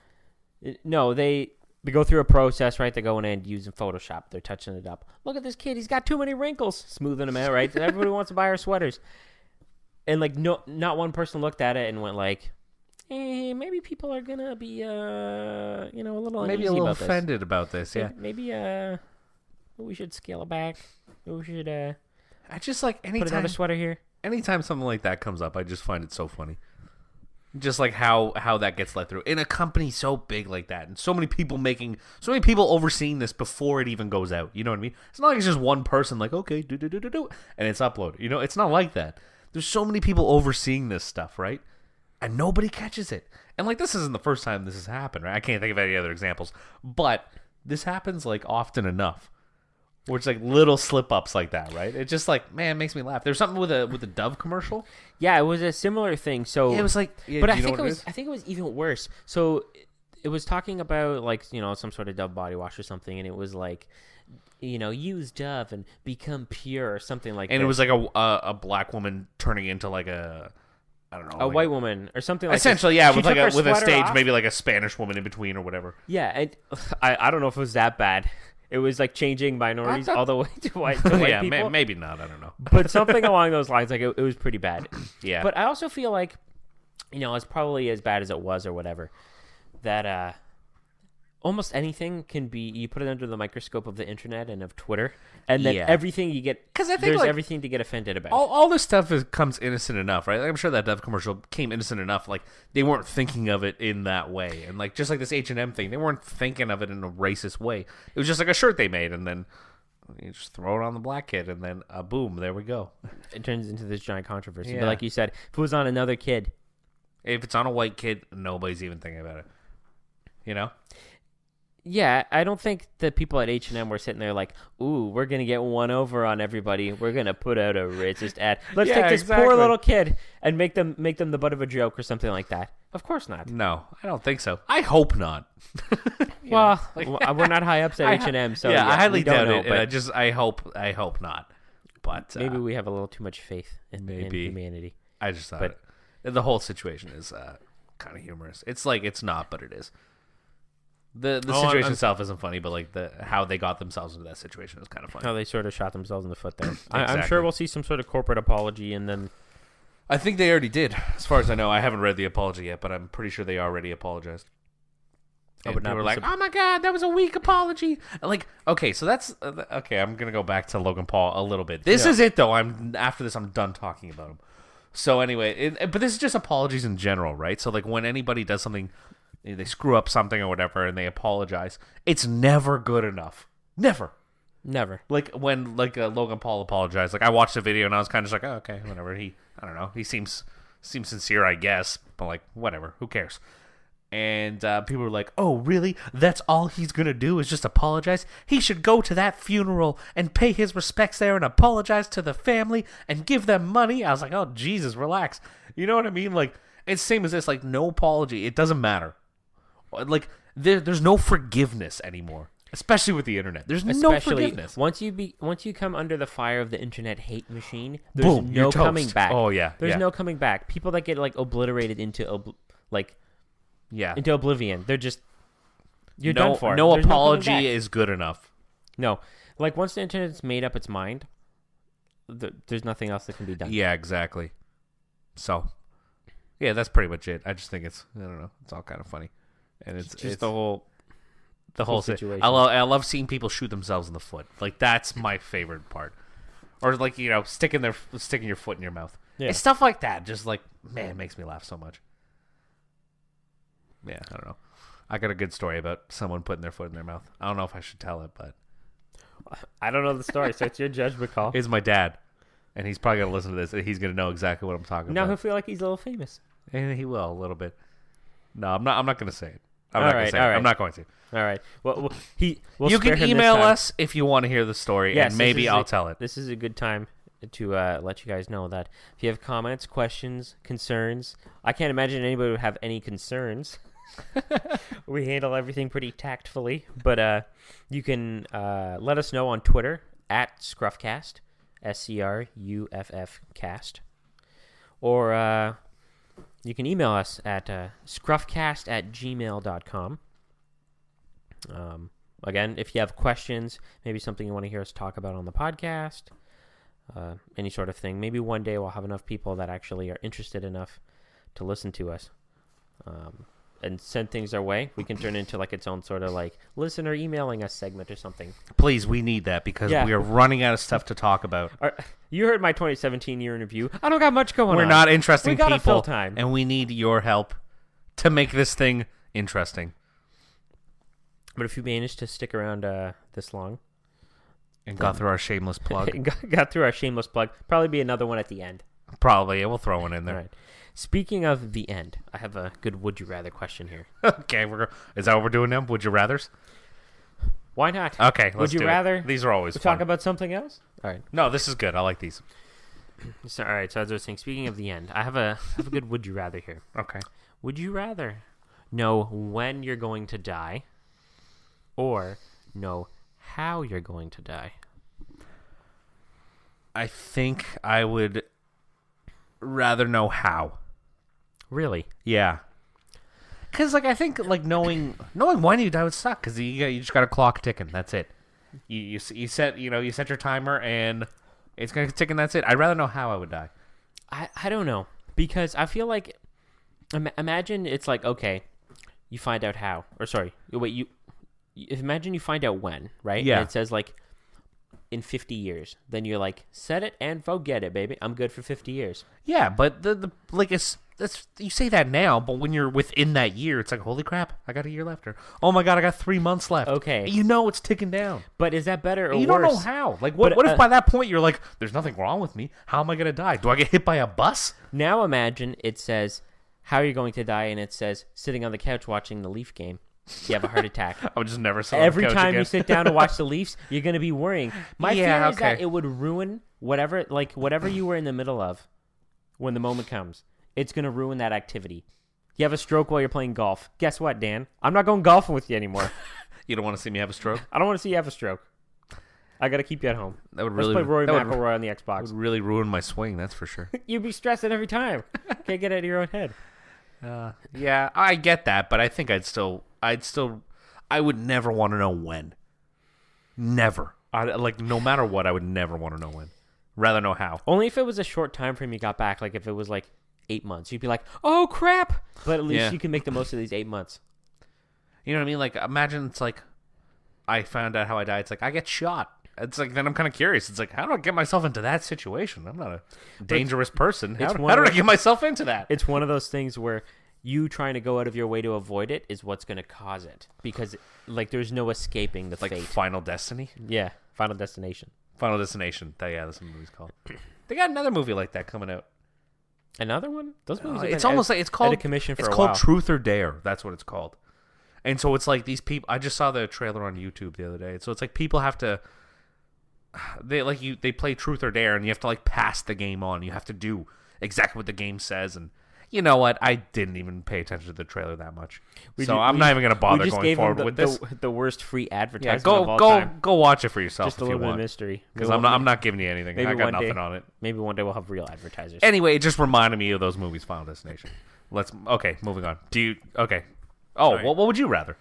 Speaker 2: No, they go through a process, right? They go in and using Photoshop. They're touching it up. Look at this kid. He's got too many wrinkles. Smoothing them out, right? Everybody wants to buy our sweaters. And, like, not one person looked at it and went like, maybe people are going to be, a little
Speaker 1: Maybe
Speaker 2: uneasy
Speaker 1: a little
Speaker 2: about this.
Speaker 1: offended about this. Yeah.
Speaker 2: Maybe we should scale it back. Maybe we should
Speaker 1: I just like
Speaker 2: put another sweater here.
Speaker 1: anytime something like that comes up, I just find it so funny. Just like how that gets let through in a company so big like that, and so many people overseeing this before it even goes out. You know what I mean? It's not like it's just one person like, okay, do, and it's uploaded. You know, it's not like that. There's so many people overseeing this stuff, right? And nobody catches it. And like, this isn't the first time this has happened, right? I can't think of any other examples, but this happens like often enough. Where it's like little slip ups like that, right? It just like, man, it makes me laugh. There's something with a Dove commercial.
Speaker 2: Yeah, it was a similar thing. So
Speaker 1: Yeah, it was like,
Speaker 2: but I think it was even worse. So it was talking about like, some sort of Dove body wash or something, and it was like, use Dove and become pure or something like that.
Speaker 1: And it was like a black woman turning into like a, I don't know,
Speaker 2: a
Speaker 1: like
Speaker 2: white woman or something like
Speaker 1: essentially,
Speaker 2: that.
Speaker 1: yeah,
Speaker 2: She
Speaker 1: with like
Speaker 2: took her
Speaker 1: with a
Speaker 2: sweater
Speaker 1: stage,
Speaker 2: off.
Speaker 1: maybe like a Spanish woman in between or whatever.
Speaker 2: Yeah, and I don't know if it was that bad. It was like changing minorities all the way to white
Speaker 1: Yeah,
Speaker 2: people.
Speaker 1: maybe not. I don't know.
Speaker 2: But something along those lines, like it was pretty bad.
Speaker 1: Yeah.
Speaker 2: But I also feel like, it's probably as bad as it was or whatever, that almost anything can be, you put it under the microscope of the internet and of Twitter, and then
Speaker 1: Yeah.
Speaker 2: everything you get,
Speaker 1: 'Cause I think,
Speaker 2: there's
Speaker 1: like,
Speaker 2: everything to get offended about.
Speaker 1: all this stuff comes innocent enough, right? Like, I'm sure that Dove commercial came innocent enough. Like, they weren't thinking of it in that way. And like, just like this H&M thing, they weren't thinking of it in a racist way. It was just like a shirt they made, and then You just throw it on the black kid, and then boom, there we go.
Speaker 2: It turns into this giant controversy.
Speaker 1: Yeah.
Speaker 2: But like you said, if it was on another kid,
Speaker 1: If it's on a white kid, nobody's even thinking about it. You know?
Speaker 2: yeah, I don't think the people at H&M were sitting there like, "Ooh, we're gonna get one over on everybody. We're gonna put out a racist ad. Let's
Speaker 1: Yeah,
Speaker 2: take this
Speaker 1: exactly.
Speaker 2: poor little kid and make them the butt of a joke or something like that." Of course not.
Speaker 1: No, I don't think so. I hope not.
Speaker 2: Well, we're not high ups at H&M, so
Speaker 1: I highly
Speaker 2: we don't
Speaker 1: doubt
Speaker 2: know,
Speaker 1: it.
Speaker 2: but
Speaker 1: I hope not. But
Speaker 2: maybe we have a little too much faith in humanity.
Speaker 1: I just thought
Speaker 2: But-
Speaker 1: the whole situation is kind of humorous. It's like it's not, but it is. The situation itself isn't funny, but like how they got themselves into that situation is kind of funny.
Speaker 2: How they sort of shot themselves in the foot there. I'm
Speaker 1: Exactly.
Speaker 2: sure we'll see some sort of corporate apology, and then
Speaker 1: I think they already did, as far as I know. I haven't read the apology yet, but I'm pretty sure they already apologized.
Speaker 2: I
Speaker 1: And
Speaker 2: would not
Speaker 1: people were
Speaker 2: be
Speaker 1: like, "Oh my god, that was a weak apology." Like, okay, so that's okay. I'm gonna go back to Logan Paul a little bit. This is it though. After this, I'm done talking about him. So anyway, but this is just apologies in general, right? So like when anybody does something, they screw up something or whatever, and they apologize, it's never good enough. Never. Like when Logan Paul apologized, like I watched the video and I was kind of just like, oh, okay, whatever. I don't know. He seems sincere, I guess, but like whatever. Who cares? And people were like, oh, really? That's all he's going to do is just apologize? He should go to that funeral and pay his respects there and apologize to the family and give them money. I was like, oh, Jesus, relax. You know what I mean? Like, it's the same as this. Like, no apology. It doesn't matter. Like, there's no forgiveness anymore, especially with the internet. There's no forgiveness.
Speaker 2: Once you come under the fire of the internet hate machine, there's
Speaker 1: Boom,
Speaker 2: no
Speaker 1: you're toast.
Speaker 2: coming back.
Speaker 1: Oh, yeah.
Speaker 2: There's
Speaker 1: yeah.
Speaker 2: no coming back. People that get like obliterated into
Speaker 1: Yeah.
Speaker 2: into oblivion. They're just you're
Speaker 1: no,
Speaker 2: done for.
Speaker 1: No
Speaker 2: There's coming
Speaker 1: apology
Speaker 2: back.
Speaker 1: is good enough.
Speaker 2: No. Like once the internet's made up its mind, there's nothing else that can be done.
Speaker 1: Yeah, exactly. So, yeah, that's pretty much it. I just think I don't know, it's all kind of funny, and it's
Speaker 2: Just the whole
Speaker 1: situation.
Speaker 2: situation.
Speaker 1: I love seeing people shoot themselves in the foot. Like that's my favorite part. Or like sticking your foot in your mouth.
Speaker 2: Yeah.
Speaker 1: It's stuff like that. Just like man, it makes me laugh so much. Yeah, I don't know. I got a good story about someone putting their foot in their mouth. I don't know if I should tell it, but
Speaker 2: I don't know the story, so it's your judgment call.
Speaker 1: it's my dad, and he's probably gonna listen to this, and he's gonna know exactly what I'm talking
Speaker 2: Now
Speaker 1: about.
Speaker 2: he'll feel like he's a little famous.
Speaker 1: And he will a little bit. No, I'm not going to say it.
Speaker 2: All right.
Speaker 1: I'm not going to.
Speaker 2: All right. Well,
Speaker 1: You
Speaker 2: spare
Speaker 1: can
Speaker 2: him this
Speaker 1: email
Speaker 2: time.
Speaker 1: us if you want to hear the story,
Speaker 2: Yes,
Speaker 1: and maybe
Speaker 2: this is
Speaker 1: I'll tell it.
Speaker 2: This is a good time to let you guys know that if you have comments, questions, concerns, I can't imagine anybody would have any concerns. We handle everything pretty tactfully, but you can let us know on Twitter at ScruffCast, SCRUFF cast, or you can email us at scruffcast@gmail.com. Again, if you have questions, maybe something you want to hear us talk about on the podcast, any sort of thing. Maybe one day we'll have enough people that actually are interested enough to listen to us and send things our way. We can turn it into like its own sort of like listener emailing us segment or something.
Speaker 1: Please, we need that because
Speaker 2: Yeah.
Speaker 1: we are running out of stuff to talk about.
Speaker 2: You heard my 2017 year in review. I don't got much going on.
Speaker 1: We're not interesting
Speaker 2: We gotta
Speaker 1: people,
Speaker 2: fill time.
Speaker 1: and we need your help to make this thing interesting.
Speaker 2: But if you managed to stick around this long,
Speaker 1: And got through our shameless plug.
Speaker 2: got through our shameless plug, probably be another one at the end.
Speaker 1: Probably, yeah, we'll throw one in there.
Speaker 2: All right. Speaking of the end, I have a good would you rather question here.
Speaker 1: Okay, is that what we're doing now? Would you rather's?
Speaker 2: Why not?
Speaker 1: Okay, let's
Speaker 2: Would you
Speaker 1: do it.
Speaker 2: rather
Speaker 1: These are always
Speaker 2: we
Speaker 1: fun.
Speaker 2: talk about something else? All right.
Speaker 1: No, this is good. I like these.
Speaker 2: So, all right. So as I was saying, speaking of the end, I have a good would you rather here.
Speaker 1: Okay.
Speaker 2: Would you rather know when you're going to die, or know how you're going to die?
Speaker 1: I think I would rather know how.
Speaker 2: Really?
Speaker 1: Yeah. Because, like, I think, like, knowing when you die would suck. Because you just got a clock ticking. That's it. You set your timer and it's gonna tick and that's it. I'd rather know how I would die.
Speaker 2: I don't know, because I feel like imagine it's like, okay, you find out how, or sorry, wait, you imagine you find out when, right?
Speaker 1: Yeah.
Speaker 2: And it says like in 50 years, then you're like, set it and forget it, baby. I'm good for 50 years.
Speaker 1: Yeah, but the like it's you say that now, but when you're within that year, it's like, holy crap, I got a year left, or oh my god, I got 3 months left.
Speaker 2: Okay,
Speaker 1: you know it's ticking down.
Speaker 2: But is that better or
Speaker 1: you
Speaker 2: worse?
Speaker 1: don't know how. Like, what if by that point you're like, there's nothing wrong with me? How am I gonna die? Do I get hit by a bus?
Speaker 2: Now imagine it says, how are you going to die? And it says, sitting on the couch watching the Leaf game. You have a heart attack.
Speaker 1: I would just never sit
Speaker 2: Every
Speaker 1: on the couch
Speaker 2: time
Speaker 1: again.
Speaker 2: you sit down to watch the Leafs, you're going to be worrying. My fear is that it would ruin whatever you were in the middle of when the moment comes. It's going to ruin that activity. You have a stroke while you're playing golf. Guess what, Dan? I'm not going golfing with you anymore.
Speaker 1: You don't want to see me have a stroke?
Speaker 2: I don't want to see you have a stroke. I got to keep you at home.
Speaker 1: That would
Speaker 2: Let's
Speaker 1: really
Speaker 2: play Rory McIlroy on the Xbox.
Speaker 1: Would really ruin my swing, that's for sure.
Speaker 2: You'd be stressing every time. Can't get out of your own head.
Speaker 1: Yeah, I get that, but I think I would never want to know when. Never. Like, no matter what, I would never want to know when. Rather know how.
Speaker 2: Only if it was a short time frame you got back. Like, if it was, 8 months. You'd be like, oh, crap. But at least you can make the most of these 8 months.
Speaker 1: You know what I mean? Like, imagine it's like, I found out how I died. It's like, I get shot. It's like, then I'm kind of curious. It's like, how do I get myself into that situation? I'm not a dangerous person. How did I get myself into that?
Speaker 2: It's one of those things where you trying to go out of your way to avoid it is what's going to cause it, because there's no escaping the fate.
Speaker 1: Like Final Destiny?
Speaker 2: Yeah, Final Destination.
Speaker 1: Final Destination. That's what the movie's called. They got another movie like that coming out.
Speaker 2: Another one? Those movies.
Speaker 1: It's almost like it's called.
Speaker 2: Out of commission for
Speaker 1: it's
Speaker 2: a
Speaker 1: called
Speaker 2: while.
Speaker 1: Truth or Dare. That's what it's called. And so it's like these people. I just saw the trailer on YouTube the other day. So it's like people have to. They play Truth or Dare, and you have to pass the game on. You have to do exactly what the game says, and you know what? I didn't even pay attention to the trailer that much, I'm not even going to bother going forward with this.
Speaker 2: The worst free advertisement.
Speaker 1: Yeah,
Speaker 2: of all time.
Speaker 1: Go watch it for yourself.
Speaker 2: Just a little bit of mystery,
Speaker 1: because I'm not giving you anything. I got nothing on it.
Speaker 2: Maybe one day we'll have real advertisers.
Speaker 1: Anyway, it just reminded me of those movies, Final Destination. Moving on. What would you rather?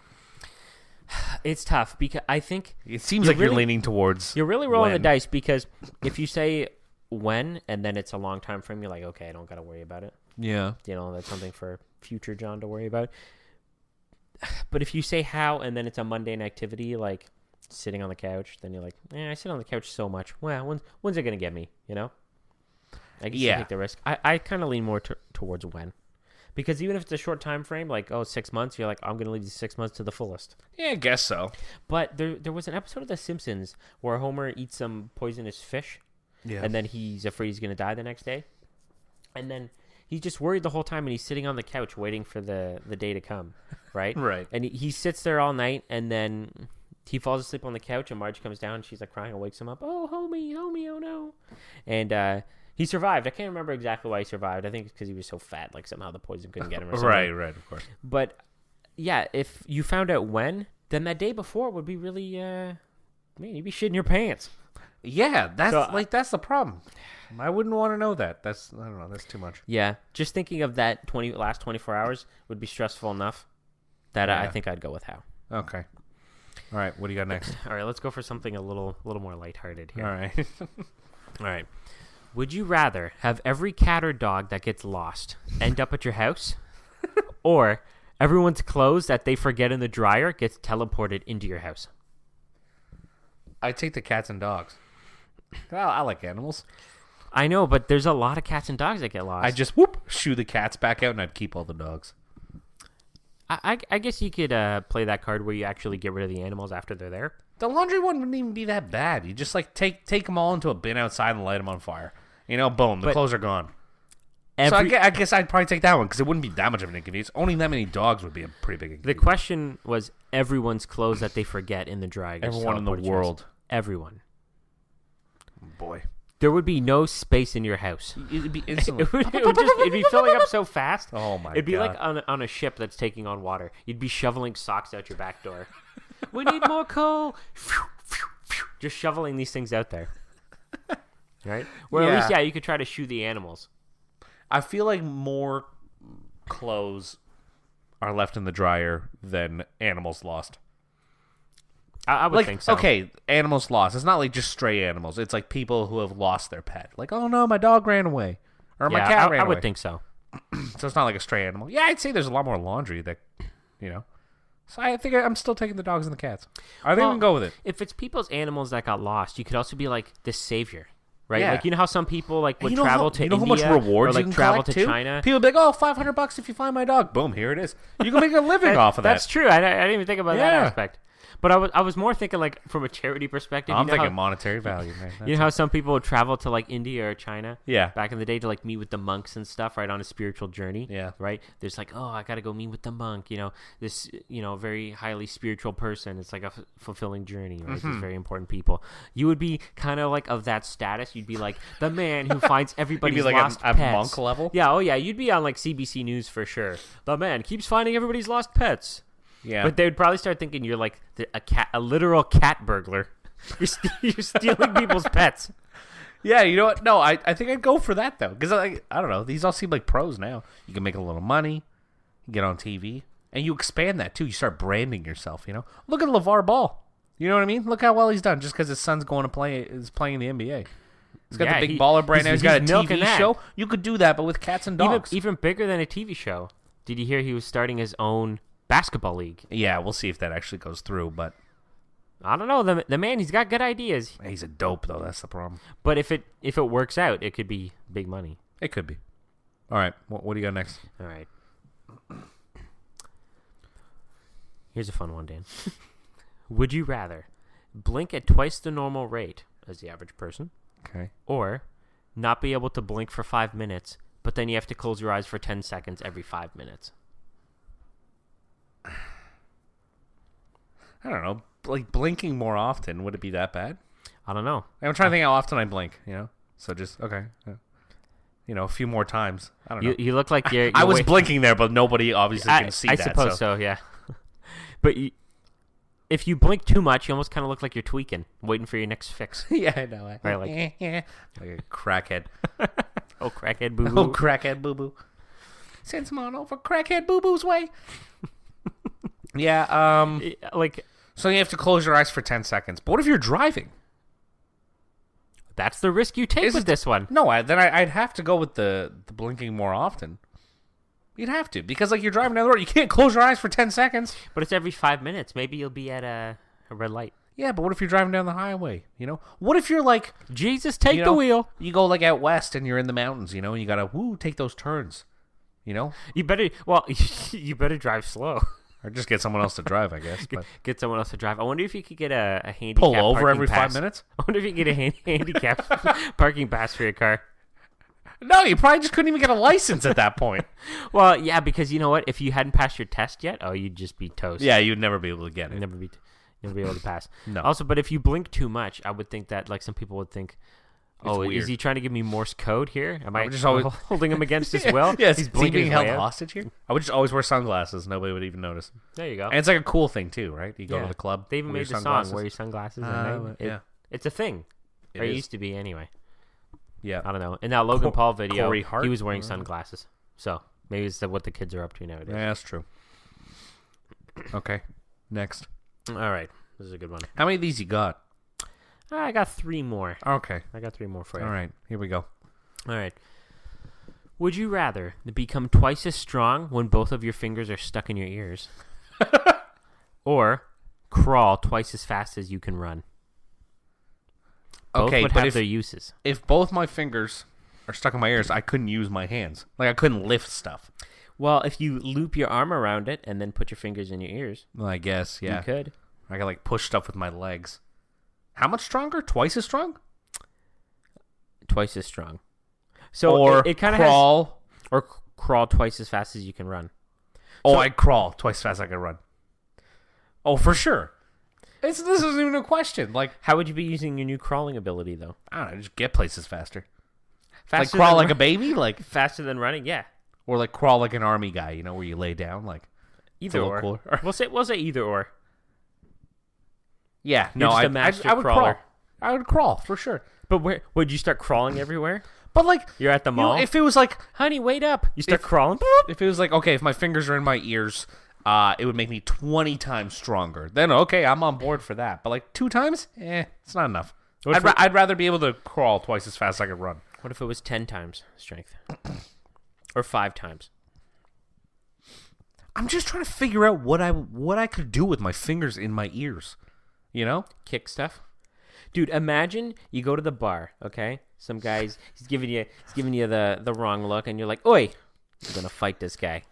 Speaker 2: It's tough because I think
Speaker 1: it seems like you're leaning towards.
Speaker 2: You're really rolling the dice, because if you say when and then it's a long time frame, you're like, okay, I don't got to worry about it.
Speaker 1: Yeah.
Speaker 2: That's something for future John to worry about. But if you say how and then it's a mundane activity like sitting on the couch, then you're like, I sit on the couch so much. Well, when's it going to get me, I guess you take the risk. I kind of lean more towards when. Because even if it's a short time frame, 6 months, you're like, I'm going to leave these 6 months to the fullest.
Speaker 1: Yeah, I guess so.
Speaker 2: But there was an episode of The Simpsons where Homer eats some poisonous fish.
Speaker 1: Yeah.
Speaker 2: And then he's afraid he's going to die the next day. And then he's just worried the whole time, and he's sitting on the couch waiting for the day to come, right?
Speaker 1: Right.
Speaker 2: And he sits there all night, and then he falls asleep on the couch, and Marge comes down, and she's crying and wakes him up. Oh, homie, oh no. And he survived. I can't remember exactly why he survived. I think it's because he was so fat, somehow the poison couldn't get him or something.
Speaker 1: Right, of course.
Speaker 2: But, yeah, if you found out when, then that day before would be really, you'd be shitting your pants.
Speaker 1: Yeah, that's the problem. I wouldn't want to know that. I don't know, that's too much.
Speaker 2: Yeah, just thinking of that last 24 hours would be stressful enough that I think I'd go with how.
Speaker 1: Okay. All right, what do you got next?
Speaker 2: All right, let's go for something a little more lighthearted here.
Speaker 1: All right.
Speaker 2: All right. Would you rather have every cat or dog that gets lost end up at your house, or everyone's clothes that they forget in the dryer gets teleported into your house?
Speaker 1: I take the cats and dogs. Well, I like animals.
Speaker 2: I know, but there's a lot of cats and dogs that get lost.
Speaker 1: I just shoo the cats back out, and I'd keep all the dogs.
Speaker 2: I guess you could play that card where you actually get rid of the animals after they're there.
Speaker 1: The laundry one wouldn't even be that bad. You just take them all into a bin outside and light them on fire. Boom, the clothes are gone. So I guess I'd probably take that one because it wouldn't be that much of an inconvenience. Owning that many dogs would be a pretty big inconvenience.
Speaker 2: The question was everyone's clothes that they forget in the dryer.
Speaker 1: Everyone in the world.
Speaker 2: Everyone.
Speaker 1: Boy.
Speaker 2: There would be no space in your house.
Speaker 1: It'd be instantly.
Speaker 2: It'd be filling up so fast.
Speaker 1: Oh my god!
Speaker 2: It'd be like on a ship that's taking on water. You'd be shoveling socks out your back door. We need more coal. Just shoveling these things out there. Right? Well, at least you could try to shoo the animals.
Speaker 1: I feel like more clothes are left in the dryer than animals lost.
Speaker 2: I would think so.
Speaker 1: Okay, animals lost. It's not like just stray animals. It's like people who have lost their pet. Like, oh no, my dog ran away. Or my cat ran away.
Speaker 2: I would think so.
Speaker 1: So it's not like a stray animal. Yeah, I'd say there's a lot more laundry that, So I think I'm still taking the dogs and the cats. I think we can go with it.
Speaker 2: If it's people's animals that got lost, you could also be like the savior, right?
Speaker 1: Yeah.
Speaker 2: Like you know how some people like would travel to India
Speaker 1: how much rewards
Speaker 2: or
Speaker 1: you
Speaker 2: like
Speaker 1: can
Speaker 2: travel
Speaker 1: collect
Speaker 2: to
Speaker 1: too?
Speaker 2: China.
Speaker 1: People be like, "Oh, $500 if you find my dog." Boom, here it is. You can make a living off of that.
Speaker 2: That's true. I didn't even think about that
Speaker 1: Yeah.
Speaker 2: aspect. But I was more thinking like from a charity perspective.
Speaker 1: I'm
Speaker 2: you know
Speaker 1: thinking
Speaker 2: how,
Speaker 1: monetary value, man.
Speaker 2: you know how some people would travel to like India or China?
Speaker 1: Yeah.
Speaker 2: Back in the day to like meet with the monks and stuff, right, on a spiritual journey.
Speaker 1: Yeah.
Speaker 2: Right? There's like, oh, I got to go meet with the monk, this, very highly spiritual person. It's like a fulfilling journey, right? These very important people. You would be kind of like of that status. You'd be like the man who finds everybody's
Speaker 1: like
Speaker 2: lost
Speaker 1: a
Speaker 2: pets.
Speaker 1: monk level?
Speaker 2: Yeah, oh yeah, you'd be on like CBC News for sure. The man keeps finding everybody's lost pets.
Speaker 1: Yeah.
Speaker 2: But they would probably start thinking you're like a literal cat burglar. You're stealing people's pets.
Speaker 1: Yeah, you know what? No, I think I'd go for that, though. Because, I don't know. These all seem like pros now. You can make a little money, you get on TV, and you expand that, too. You start branding yourself, Look at LeVar Ball. You know what I mean? Look how well he's done just because his son's is playing in the NBA. He's got the big baller brand now. He's got a TV show. You could do that, but with cats and dogs.
Speaker 2: Even bigger than a TV show. Did you hear he was starting his own basketball league?
Speaker 1: Yeah, we'll see if that actually goes through, but
Speaker 2: I don't know. The man, he's got good ideas.
Speaker 1: he's a dope, though. That's the problem.
Speaker 2: But if it works out, it could be big money.
Speaker 1: It could be. All right, what do you got next?
Speaker 2: All right. Here's a fun one, Dan. Would you rather blink at twice the normal rate as the average person,
Speaker 1: Okay.
Speaker 2: or not be able to blink for 5 minutes, but then you have to close your eyes for 10 seconds every 5 minutes?
Speaker 1: I don't know. Like, blinking more often, would it be that bad?
Speaker 2: I don't know.
Speaker 1: I'm trying to think how often I blink, So just, okay. A few more times. I don't know.
Speaker 2: You look like you're
Speaker 1: I was blinking there, but nobody obviously can see
Speaker 2: I
Speaker 1: that.
Speaker 2: suppose so, yeah. But if you blink too much, you almost kind of look like you're tweaking, waiting for your next fix.
Speaker 1: Yeah, I know.
Speaker 2: Right, like
Speaker 1: a crackhead.
Speaker 2: Oh, crackhead boo boo.
Speaker 1: Oh, crackhead boo boo. Send some on over crackhead boo boo's way. Yeah,
Speaker 2: like
Speaker 1: so you have to close your eyes for 10 seconds. But what if you're driving?
Speaker 2: that's the risk you take with this one.
Speaker 1: No, I'd have to go with the blinking more often. You'd have to, because like you're driving down the road, you can't close your eyes for 10 seconds.
Speaker 2: But it's every 5 minutes. Maybe you'll be at a red light.
Speaker 1: Yeah, but what if you're driving down the highway? What if you're like,
Speaker 2: Jesus, take the wheel.
Speaker 1: You go like out west and you're in the mountains, and you gotta take those turns.
Speaker 2: You better you better drive slow.
Speaker 1: Or just get someone else to drive, I guess. But
Speaker 2: Get someone else to drive. I wonder if you could get a handicap
Speaker 1: pull over
Speaker 2: parking
Speaker 1: every
Speaker 2: pass.
Speaker 1: 5 minutes?
Speaker 2: I wonder if you could get a handicap parking pass for your car.
Speaker 1: No, you probably just couldn't even get a license at that point.
Speaker 2: Well, yeah, because you know what? If you hadn't passed your test yet, you'd just be toast.
Speaker 1: Yeah, you'd never be able to get it.
Speaker 2: Never be able to pass.
Speaker 1: No.
Speaker 2: Also, but if you blink too much, I would think that like some people would think,
Speaker 1: weird.
Speaker 2: Is he trying to give me Morse code here? Am I
Speaker 1: just always
Speaker 2: holding him against his will?
Speaker 1: Yes,
Speaker 2: he's
Speaker 1: is he
Speaker 2: blinking
Speaker 1: being
Speaker 2: his
Speaker 1: held
Speaker 2: way out.
Speaker 1: hostage here? I would just always wear sunglasses. Nobody would even notice.
Speaker 2: There you go.
Speaker 1: And it's like a cool thing too, right? You go to the club.
Speaker 2: They even
Speaker 1: wear
Speaker 2: made
Speaker 1: your
Speaker 2: the
Speaker 1: sunglasses.
Speaker 2: song "Wear Your Sunglasses" at night.
Speaker 1: Yeah,
Speaker 2: It's a thing.
Speaker 1: It
Speaker 2: Or it
Speaker 1: is.
Speaker 2: used to be anyway.
Speaker 1: Yeah.
Speaker 2: I don't know. In that Logan Paul video,
Speaker 1: Corey Hart?
Speaker 2: he was wearing sunglasses. So maybe it's what the kids are up to nowadays.
Speaker 1: Yeah, that's true. Okay, next.
Speaker 2: All right. This is a good one.
Speaker 1: How many of these you got?
Speaker 2: I got 3 more.
Speaker 1: Okay.
Speaker 2: I got 3 more for you.
Speaker 1: All right, here we go.
Speaker 2: All right. Would you rather become twice as strong when both of your fingers are stuck in your ears, or crawl twice as fast as you can run? Both
Speaker 1: Okay,
Speaker 2: would
Speaker 1: but
Speaker 2: have their uses.
Speaker 1: If both my fingers are stuck in my ears, I couldn't use my hands. Like I couldn't lift stuff.
Speaker 2: Well, if you loop your arm around it and then put your fingers in your ears,
Speaker 1: Well, I guess, yeah.
Speaker 2: you could.
Speaker 1: I could like push stuff with my legs. How much stronger? Twice as strong?
Speaker 2: Twice as strong. So
Speaker 1: Or
Speaker 2: it kind of
Speaker 1: crawl.
Speaker 2: or crawl twice as fast as you can run.
Speaker 1: I'd crawl twice as fast as I could run. Oh, for sure. This isn't even a question. Like,
Speaker 2: How would you be using your new crawling ability, though?
Speaker 1: I don't know, just get places faster.
Speaker 2: Faster
Speaker 1: Like crawl
Speaker 2: than
Speaker 1: like a baby? Like,
Speaker 2: faster than running? Yeah.
Speaker 1: or like crawl like an army guy, where you lay down? Like,
Speaker 2: Either
Speaker 1: a
Speaker 2: or.
Speaker 1: little cooler.
Speaker 2: We'll say either or.
Speaker 1: yeah,
Speaker 2: You're
Speaker 1: no,
Speaker 2: just a
Speaker 1: I
Speaker 2: master
Speaker 1: would
Speaker 2: crawler.
Speaker 1: crawl. I would crawl, for sure.
Speaker 2: But where would you start crawling everywhere?
Speaker 1: But like,
Speaker 2: You're at the mall.
Speaker 1: if it was like,
Speaker 2: Honey, wait up! You start
Speaker 1: If-
Speaker 2: crawling.
Speaker 1: if it was like, okay, if my fingers are in my ears, it would make me 20 times stronger. Then okay, I'm on board for that. But like 2 times, it's not enough.
Speaker 2: What if
Speaker 1: I'd rather be able to crawl twice as fast as I could run.
Speaker 2: What if it was 10 times strength, or 5 times?
Speaker 1: I'm just trying to figure out what I could do with my fingers in my ears. You know?
Speaker 2: Kick stuff. Dude, imagine you go to the bar, okay? Some guy's he's giving you the wrong look, and you're like, "Oi, I'm gonna fight this guy."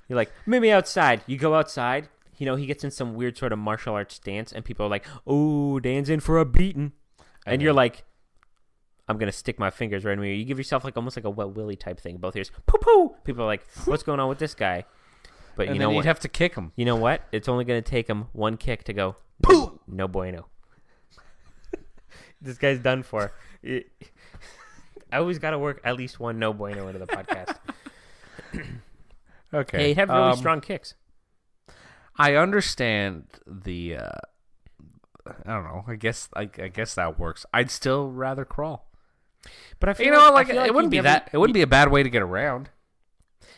Speaker 2: You're like, "Meet me outside." You go outside. You know, he gets in some weird sort of martial arts stance, and people are like, "Oh, Dan's in for a beating," and you're like, "I'm gonna stick my fingers right in your ear." You give yourself like almost like a wet willy type thing, both ears. Poo poo. People are like, "What's going on with this guy?" But you know what?
Speaker 1: You'd have to kick him.
Speaker 2: You know what? It's only gonna take him one kick to go. Poo. No bueno. This guy's done for. I always got to work at least one no bueno into the podcast.
Speaker 1: Okay.
Speaker 2: Yeah, he'd have really strong kicks.
Speaker 1: I understand the. I don't know. I guess that works. I'd still rather crawl.
Speaker 2: But I feel
Speaker 1: it wouldn't be that. It wouldn't be a bad way to get around.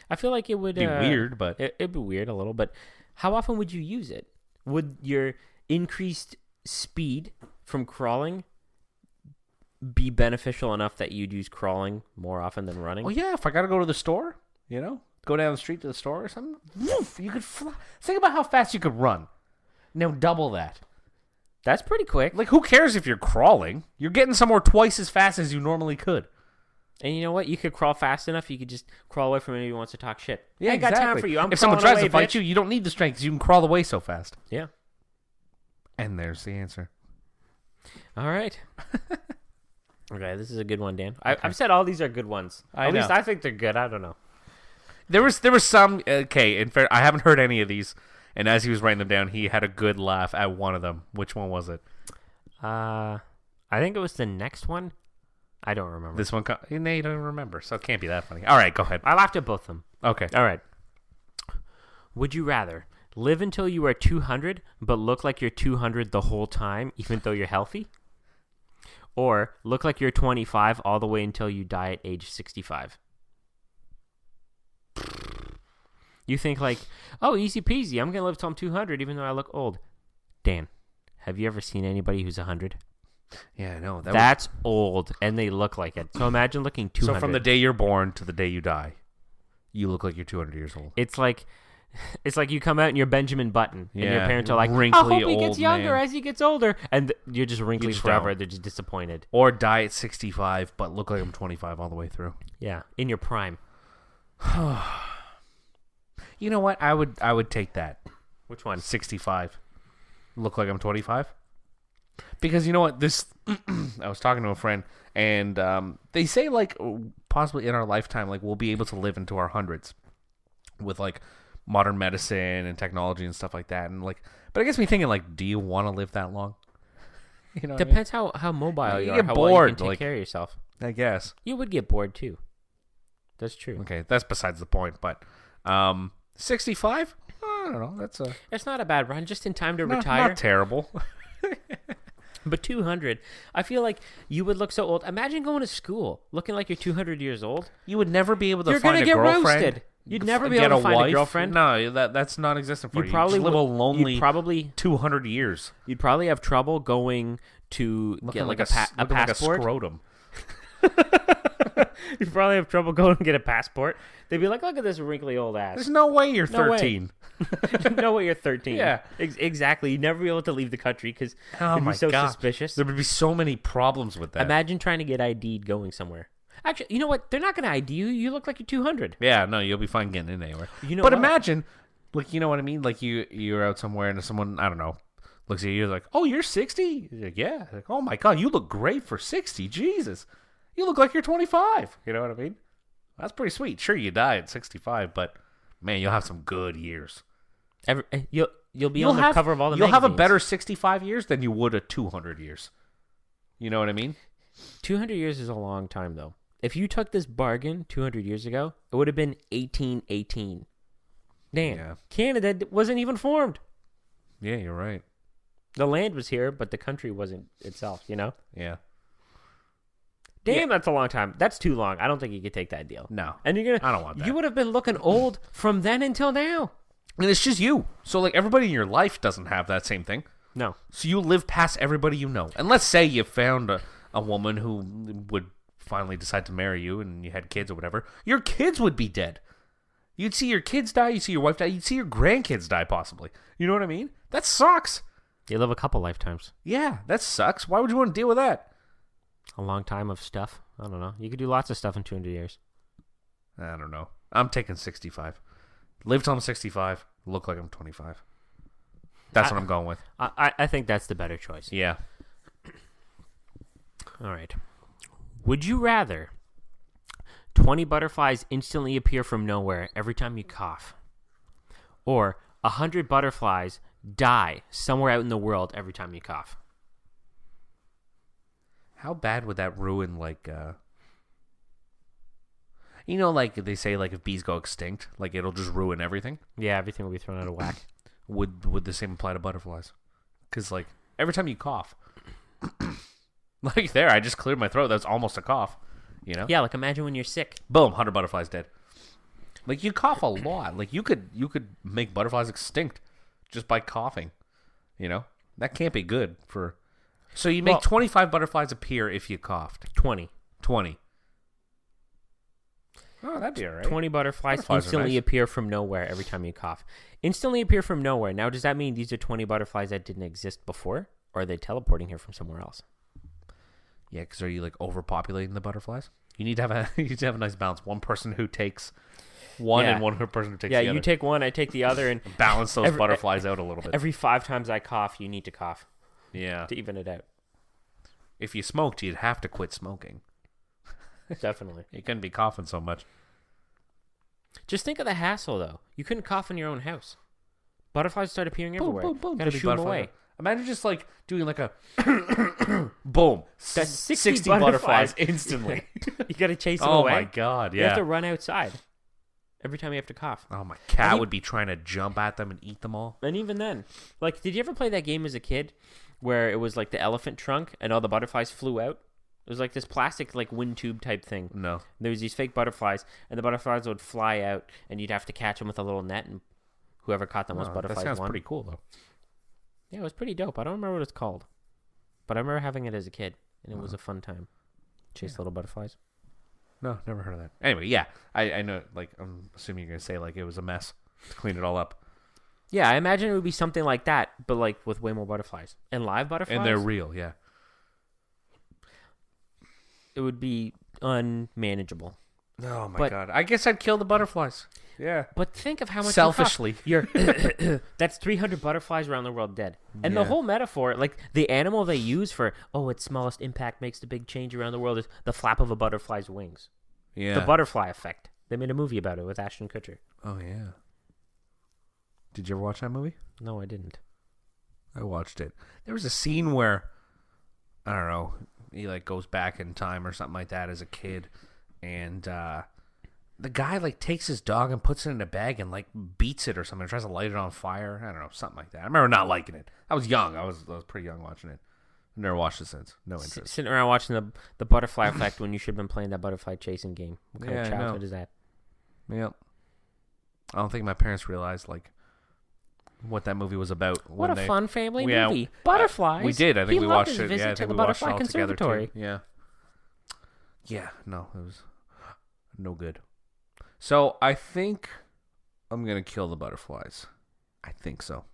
Speaker 2: I feel like it would
Speaker 1: be weird, but
Speaker 2: it'd be weird a little. But how often would you use it? Would your increased speed from crawling be beneficial enough that you'd use crawling more often than running?
Speaker 1: Well, yeah. If I got to go to the store, go down the street to the store or something, woof, you could fly. Think about how fast you could run. Now double that.
Speaker 2: That's pretty quick.
Speaker 1: Like, who cares if you're crawling? You're getting somewhere twice as fast as you normally could.
Speaker 2: And you know what? You could crawl fast enough. You could just crawl away from anybody who wants to talk shit.
Speaker 1: Yeah,
Speaker 2: I ain't got time for you.
Speaker 1: If someone tries to fight you, you don't need the strength because you can crawl away so fast.
Speaker 2: Yeah.
Speaker 1: And there's the answer.
Speaker 2: All right. Okay, this is a good one, Dan. I've said all these are good ones. At least I think they're good. I don't know.
Speaker 1: There was some. Okay, in fair, I haven't heard any of these. And as he was writing them down, he had a good laugh at one of them. Which one was it?
Speaker 2: I think it was the next one. I don't remember.
Speaker 1: This one? No, you don't remember, so it can't be that funny. All right, go ahead.
Speaker 2: I laughed at both of them.
Speaker 1: Okay.
Speaker 2: All right. Would you rather live until you are 200 but look like you're 200 the whole time, even though you're healthy? Or look like you're 25 all the way until you die at age 65? You think like, oh, easy peasy. I'm going to live till I'm 200 even though I look old. Dan, have you ever seen anybody who's 100?
Speaker 1: Yeah, I know.
Speaker 2: That's old, and they look like it. So imagine looking 200.
Speaker 1: So from the day you're born to the day you die, you look like you're 200 years old.
Speaker 2: It's like you come out and you're Benjamin Button, and your parents are like,
Speaker 1: wrinkly,
Speaker 2: I hope he gets younger as he gets older. And you're just wrinkly forever.
Speaker 1: Don't.
Speaker 2: They're just disappointed.
Speaker 1: Or die at 65, but look like I'm 25 all the way through.
Speaker 2: Yeah, in your prime.
Speaker 1: You know what? I would take that.
Speaker 2: Which one?
Speaker 1: 65. Look like I'm 25. Because you know what? This I was talking to a friend, and they say like possibly in our lifetime, like we'll be able to live into our hundreds with like modern medicine and technology and stuff like that. And like, but I guess me thinking like, do you want to live that long? You know,
Speaker 2: depends how mobile you are.
Speaker 1: Get
Speaker 2: how
Speaker 1: bored.
Speaker 2: well you can take
Speaker 1: like,
Speaker 2: care of yourself.
Speaker 1: I guess
Speaker 2: You would get bored too. That's true.
Speaker 1: Okay, that's besides the point. But 65. I don't know.
Speaker 2: It's not a bad run. Just in time to retire.
Speaker 1: Not terrible.
Speaker 2: But 200, I feel like you would look so old. Imagine going to school looking like you're 200 years old.
Speaker 1: You would never be able to
Speaker 2: You're
Speaker 1: find
Speaker 2: gonna
Speaker 1: a
Speaker 2: get
Speaker 1: girlfriend.
Speaker 2: roasted. You'd never be able to find a girlfriend.
Speaker 1: No, that's non-existent for you.
Speaker 2: You probably
Speaker 1: just live a lonely.
Speaker 2: You'd probably
Speaker 1: 200 years.
Speaker 2: You'd probably have trouble going to get like a passport.
Speaker 1: Like a scrotum.
Speaker 2: You'd probably have trouble going to get a passport. They'd be like, "Look at this wrinkly old ass."
Speaker 1: There's no way you're 13.
Speaker 2: No way you're 13.
Speaker 1: Yeah,
Speaker 2: exactly. You'd never be able to leave the country because it'd be so suspicious.
Speaker 1: There would be so many problems with that.
Speaker 2: Imagine trying to get ID'd going somewhere. Actually, you know what? They're not going to ID you. You look like you're 200.
Speaker 1: Yeah, no, you'll be fine getting in anywhere.
Speaker 2: But
Speaker 1: imagine, like, you know what I mean? Like you're out somewhere and someone, I don't know, looks at you like, "Oh, you're 60?" You're like, "Yeah." Like, "Oh my God, you look great for 60. Jesus, you look like you're 25." You know what I mean? That's pretty sweet. Sure, you die at 65, but man, you'll have some good years.
Speaker 2: You'll be on the cover of all the magazines.
Speaker 1: You'll have a better 65 years than you would a 200 years. You know what I mean?
Speaker 2: 200 years is a long time, though. If you took this bargain 200 years ago, it would have been 1818. Damn. Yeah. Canada wasn't even formed.
Speaker 1: Yeah, you're right.
Speaker 2: The land was here, but the country wasn't itself, you know?
Speaker 1: Yeah.
Speaker 2: Damn, that's a long time. That's too long. I don't think you could take that deal.
Speaker 1: No.
Speaker 2: And you're gonna.
Speaker 1: I don't want that.
Speaker 2: You would have been looking old from then until now.
Speaker 1: And it's just you. So, like, everybody in your life doesn't have that same thing.
Speaker 2: No.
Speaker 1: So you live past everybody you know. And let's say you found a woman who would finally decide to marry you and you had kids or whatever. Your kids would be dead. You'd see your kids die. You'd see your wife die. You'd see your grandkids die, possibly. You know what I mean? That sucks.
Speaker 2: You live a couple lifetimes.
Speaker 1: Yeah, that sucks. Why would you want to deal with that?
Speaker 2: A long time of stuff. I don't know. You could do lots of stuff in 200 years.
Speaker 1: I don't know. I'm taking 65. Live till I'm 65. Look like I'm 25. That's what I'm going with.
Speaker 2: I think that's the better choice.
Speaker 1: Yeah.
Speaker 2: All right. Would you rather 20 butterflies instantly appear from nowhere every time you cough, or 100 butterflies die somewhere out in the world every time you cough?
Speaker 1: How bad would that ruin, like, you know, like they say, like if bees go extinct, like it'll just ruin everything?
Speaker 2: Yeah, everything will be thrown out of whack.
Speaker 1: Would the same apply to butterflies? Because, like, every time you cough, like there, I just cleared my throat. That's almost a cough, you know?
Speaker 2: Yeah, like imagine when you're sick.
Speaker 1: Boom, 100 butterflies dead. Like, you cough a lot. Like, you could make butterflies extinct just by coughing, you know? That can't be good for... So you make 25 butterflies appear if you coughed.
Speaker 2: 20.
Speaker 1: 20. Oh, that'd be all right.
Speaker 2: 20 butterflies
Speaker 1: Butterflies are
Speaker 2: instantly
Speaker 1: nice.
Speaker 2: appear from nowhere every time you cough. Instantly appear from nowhere. Now, does that mean these are 20 butterflies that didn't exist before? Or are they teleporting here from somewhere else?
Speaker 1: Yeah, because are you, like, overpopulating the butterflies? You need to have a nice balance. One person who takes one
Speaker 2: Yeah.
Speaker 1: and one person who takes
Speaker 2: Yeah,
Speaker 1: the other.
Speaker 2: you take one, I take the other, and
Speaker 1: balance those butterflies out a little bit.
Speaker 2: every 5 times I cough, you need to cough
Speaker 1: Yeah.
Speaker 2: to even it out.
Speaker 1: If you smoked, you'd have to quit smoking.
Speaker 2: Definitely.
Speaker 1: You couldn't be coughing so much.
Speaker 2: Just think of the hassle, though. You couldn't cough in your own house. Butterflies start appearing everywhere.
Speaker 1: Boom, boom, boom.
Speaker 2: Gotta
Speaker 1: Big
Speaker 2: shoo them
Speaker 1: butterfly.
Speaker 2: away.
Speaker 1: Imagine just, like, doing, like, a... boom.
Speaker 2: That's
Speaker 1: 60 butterflies instantly.
Speaker 2: You gotta chase them
Speaker 1: Oh,
Speaker 2: away.
Speaker 1: my God,
Speaker 2: You have
Speaker 1: yeah.
Speaker 2: to run outside every time you have to cough.
Speaker 1: Oh, my cat
Speaker 2: And
Speaker 1: would be trying to jump at them and eat them all.
Speaker 2: And even then, like, did you ever play that game as a kid where it was like the elephant trunk and all the butterflies flew out? It was like this plastic, like, wind tube type thing.
Speaker 1: No.
Speaker 2: There was these fake butterflies, and the butterflies would fly out, and you'd have to catch them with a little net, and whoever caught the most butterflies
Speaker 1: That sounds
Speaker 2: won.
Speaker 1: pretty cool, though.
Speaker 2: Yeah, it was pretty dope. I don't remember what it's called, but I remember having it as a kid, and it was a fun time. Chase little butterflies.
Speaker 1: No, never heard of that. Anyway, yeah. I know, like, I'm assuming you're going to say, like, it was a mess to clean it all up.
Speaker 2: Yeah, I imagine it would be something like that, but, like, with way more butterflies. And live butterflies?
Speaker 1: And they're real, yeah.
Speaker 2: It would be unmanageable.
Speaker 1: Oh, my
Speaker 2: But-
Speaker 1: God. I guess I'd kill the butterflies. Yeah.
Speaker 2: But think of how much
Speaker 1: Selfishly.
Speaker 2: you cough. That's 300 butterflies around the world dead. And the
Speaker 1: Yeah.
Speaker 2: whole metaphor, like the animal they use for, its smallest impact makes the big change around the world is the flap of a butterfly's wings.
Speaker 1: Yeah.
Speaker 2: The butterfly effect. They made a movie about it with Ashton Kutcher.
Speaker 1: Oh, yeah. Did you ever watch that movie?
Speaker 2: No, I didn't.
Speaker 1: I watched it. There was a scene where, I don't know, he, like, goes back in time or something like that as a kid, and the guy, like, takes his dog and puts it in a bag and, like, beats it or something, tries to light it on fire. I don't know, something like that. I remember not liking it. I was young. I was pretty young watching it. Never watched it since. No interest.
Speaker 2: Sitting around watching the butterfly effect when you should have been playing that butterfly chasing game. What kind
Speaker 1: Yeah,
Speaker 2: of
Speaker 1: I know.
Speaker 2: childhood is that?
Speaker 1: Yep. I don't think my parents realized, like, what that movie was about.
Speaker 2: What
Speaker 1: when
Speaker 2: a
Speaker 1: they,
Speaker 2: fun family
Speaker 1: Yeah,
Speaker 2: movie. Butterflies.
Speaker 1: We did. I think
Speaker 2: He
Speaker 1: we
Speaker 2: loved
Speaker 1: watched
Speaker 2: his
Speaker 1: it.
Speaker 2: visit
Speaker 1: Yeah, I
Speaker 2: to
Speaker 1: think
Speaker 2: the
Speaker 1: we watched it
Speaker 2: Butterfly
Speaker 1: all together too.
Speaker 2: Conservatory.
Speaker 1: Yeah. Yeah. No, it was no good. So I think I'm gonna kill the butterflies. I think so.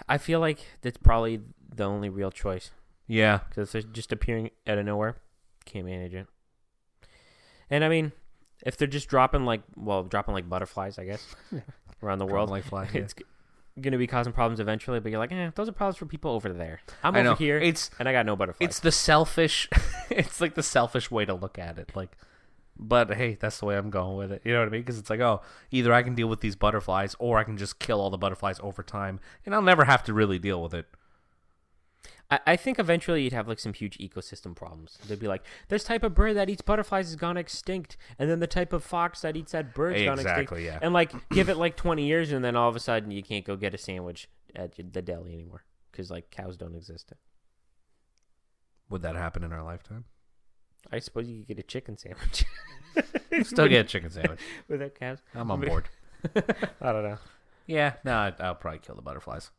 Speaker 2: I feel like that's probably the only real choice.
Speaker 1: Yeah.
Speaker 2: Because they're just appearing out of nowhere. Can't manage it. And I mean, if they're just dropping like butterflies, I guess, around the world,
Speaker 1: like flies, yeah.
Speaker 2: it's going to be causing problems eventually. But you're like, those are problems for people over there. I'm
Speaker 1: I
Speaker 2: over
Speaker 1: know.
Speaker 2: here, and I got no butterflies.
Speaker 1: It's the selfish. It's like the selfish way to look at it. Like, but hey, that's the way I'm going with it. You know what I mean? Because it's like, oh, either I can deal with these butterflies, or I can just kill all the butterflies over time, and I'll never have to really deal with it.
Speaker 2: I think eventually you'd have like some huge ecosystem problems. They'd be like, this type of bird that eats butterflies has gone extinct, and then the type of fox that eats that bird's gone extinct.
Speaker 1: Exactly, yeah.
Speaker 2: And like, give it like 20 years, and then all of a sudden you can't go get a sandwich at the deli anymore because like cows don't exist.
Speaker 1: Would that happen in our lifetime?
Speaker 2: I suppose you could get a chicken sandwich.
Speaker 1: Still get a chicken sandwich.
Speaker 2: Without cows.
Speaker 1: I'm on board.
Speaker 2: I don't know.
Speaker 1: Yeah, no, I'll probably kill the butterflies.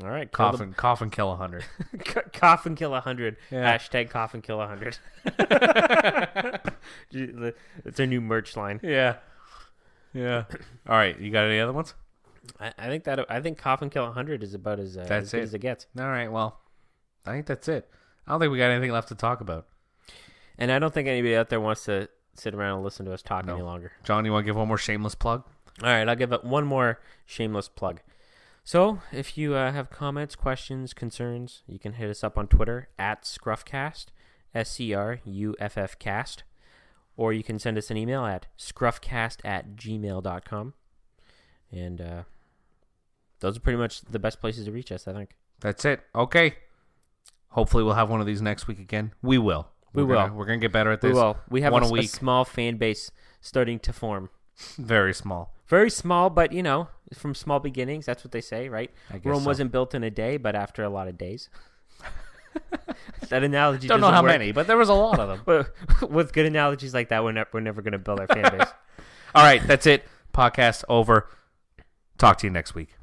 Speaker 2: All right.
Speaker 1: Cough and kill 100.
Speaker 2: Cough and kill 100.
Speaker 1: Yeah.
Speaker 2: Hashtag cough and kill 100. It's a new merch line.
Speaker 1: Yeah. Yeah. All right. You got any other ones?
Speaker 2: I think Cough and Kill 100 is about as good as it gets.
Speaker 1: All right. Well, I think that's it. I don't think we got anything left to talk about.
Speaker 2: And I don't think anybody out there wants to sit around and listen to us talk any longer.
Speaker 1: John, you want to give one more shameless plug?
Speaker 2: All right, I'll give it one more shameless plug. So, if you have comments, questions, concerns, you can hit us up on Twitter at ScruffCast, SCRUFFcast, or you can send us an email at scruffcast@gmail.com. And those are pretty much the best places to reach us, I think.
Speaker 1: That's it. Okay. Hopefully we'll have one of these next week again. We will. We're going to get better at this.
Speaker 2: We will. We have
Speaker 1: a
Speaker 2: a small fan base starting to form.
Speaker 1: Very small.
Speaker 2: Very small, but, from small beginnings, that's what they say, right? Rome wasn't built in a day, but after a lot of days. That analogy
Speaker 1: don't know how many, but there was a lot of them.
Speaker 2: With good analogies like that, we're never going to build our fan base.
Speaker 1: All right, that's it. Podcast over. Talk to you next week.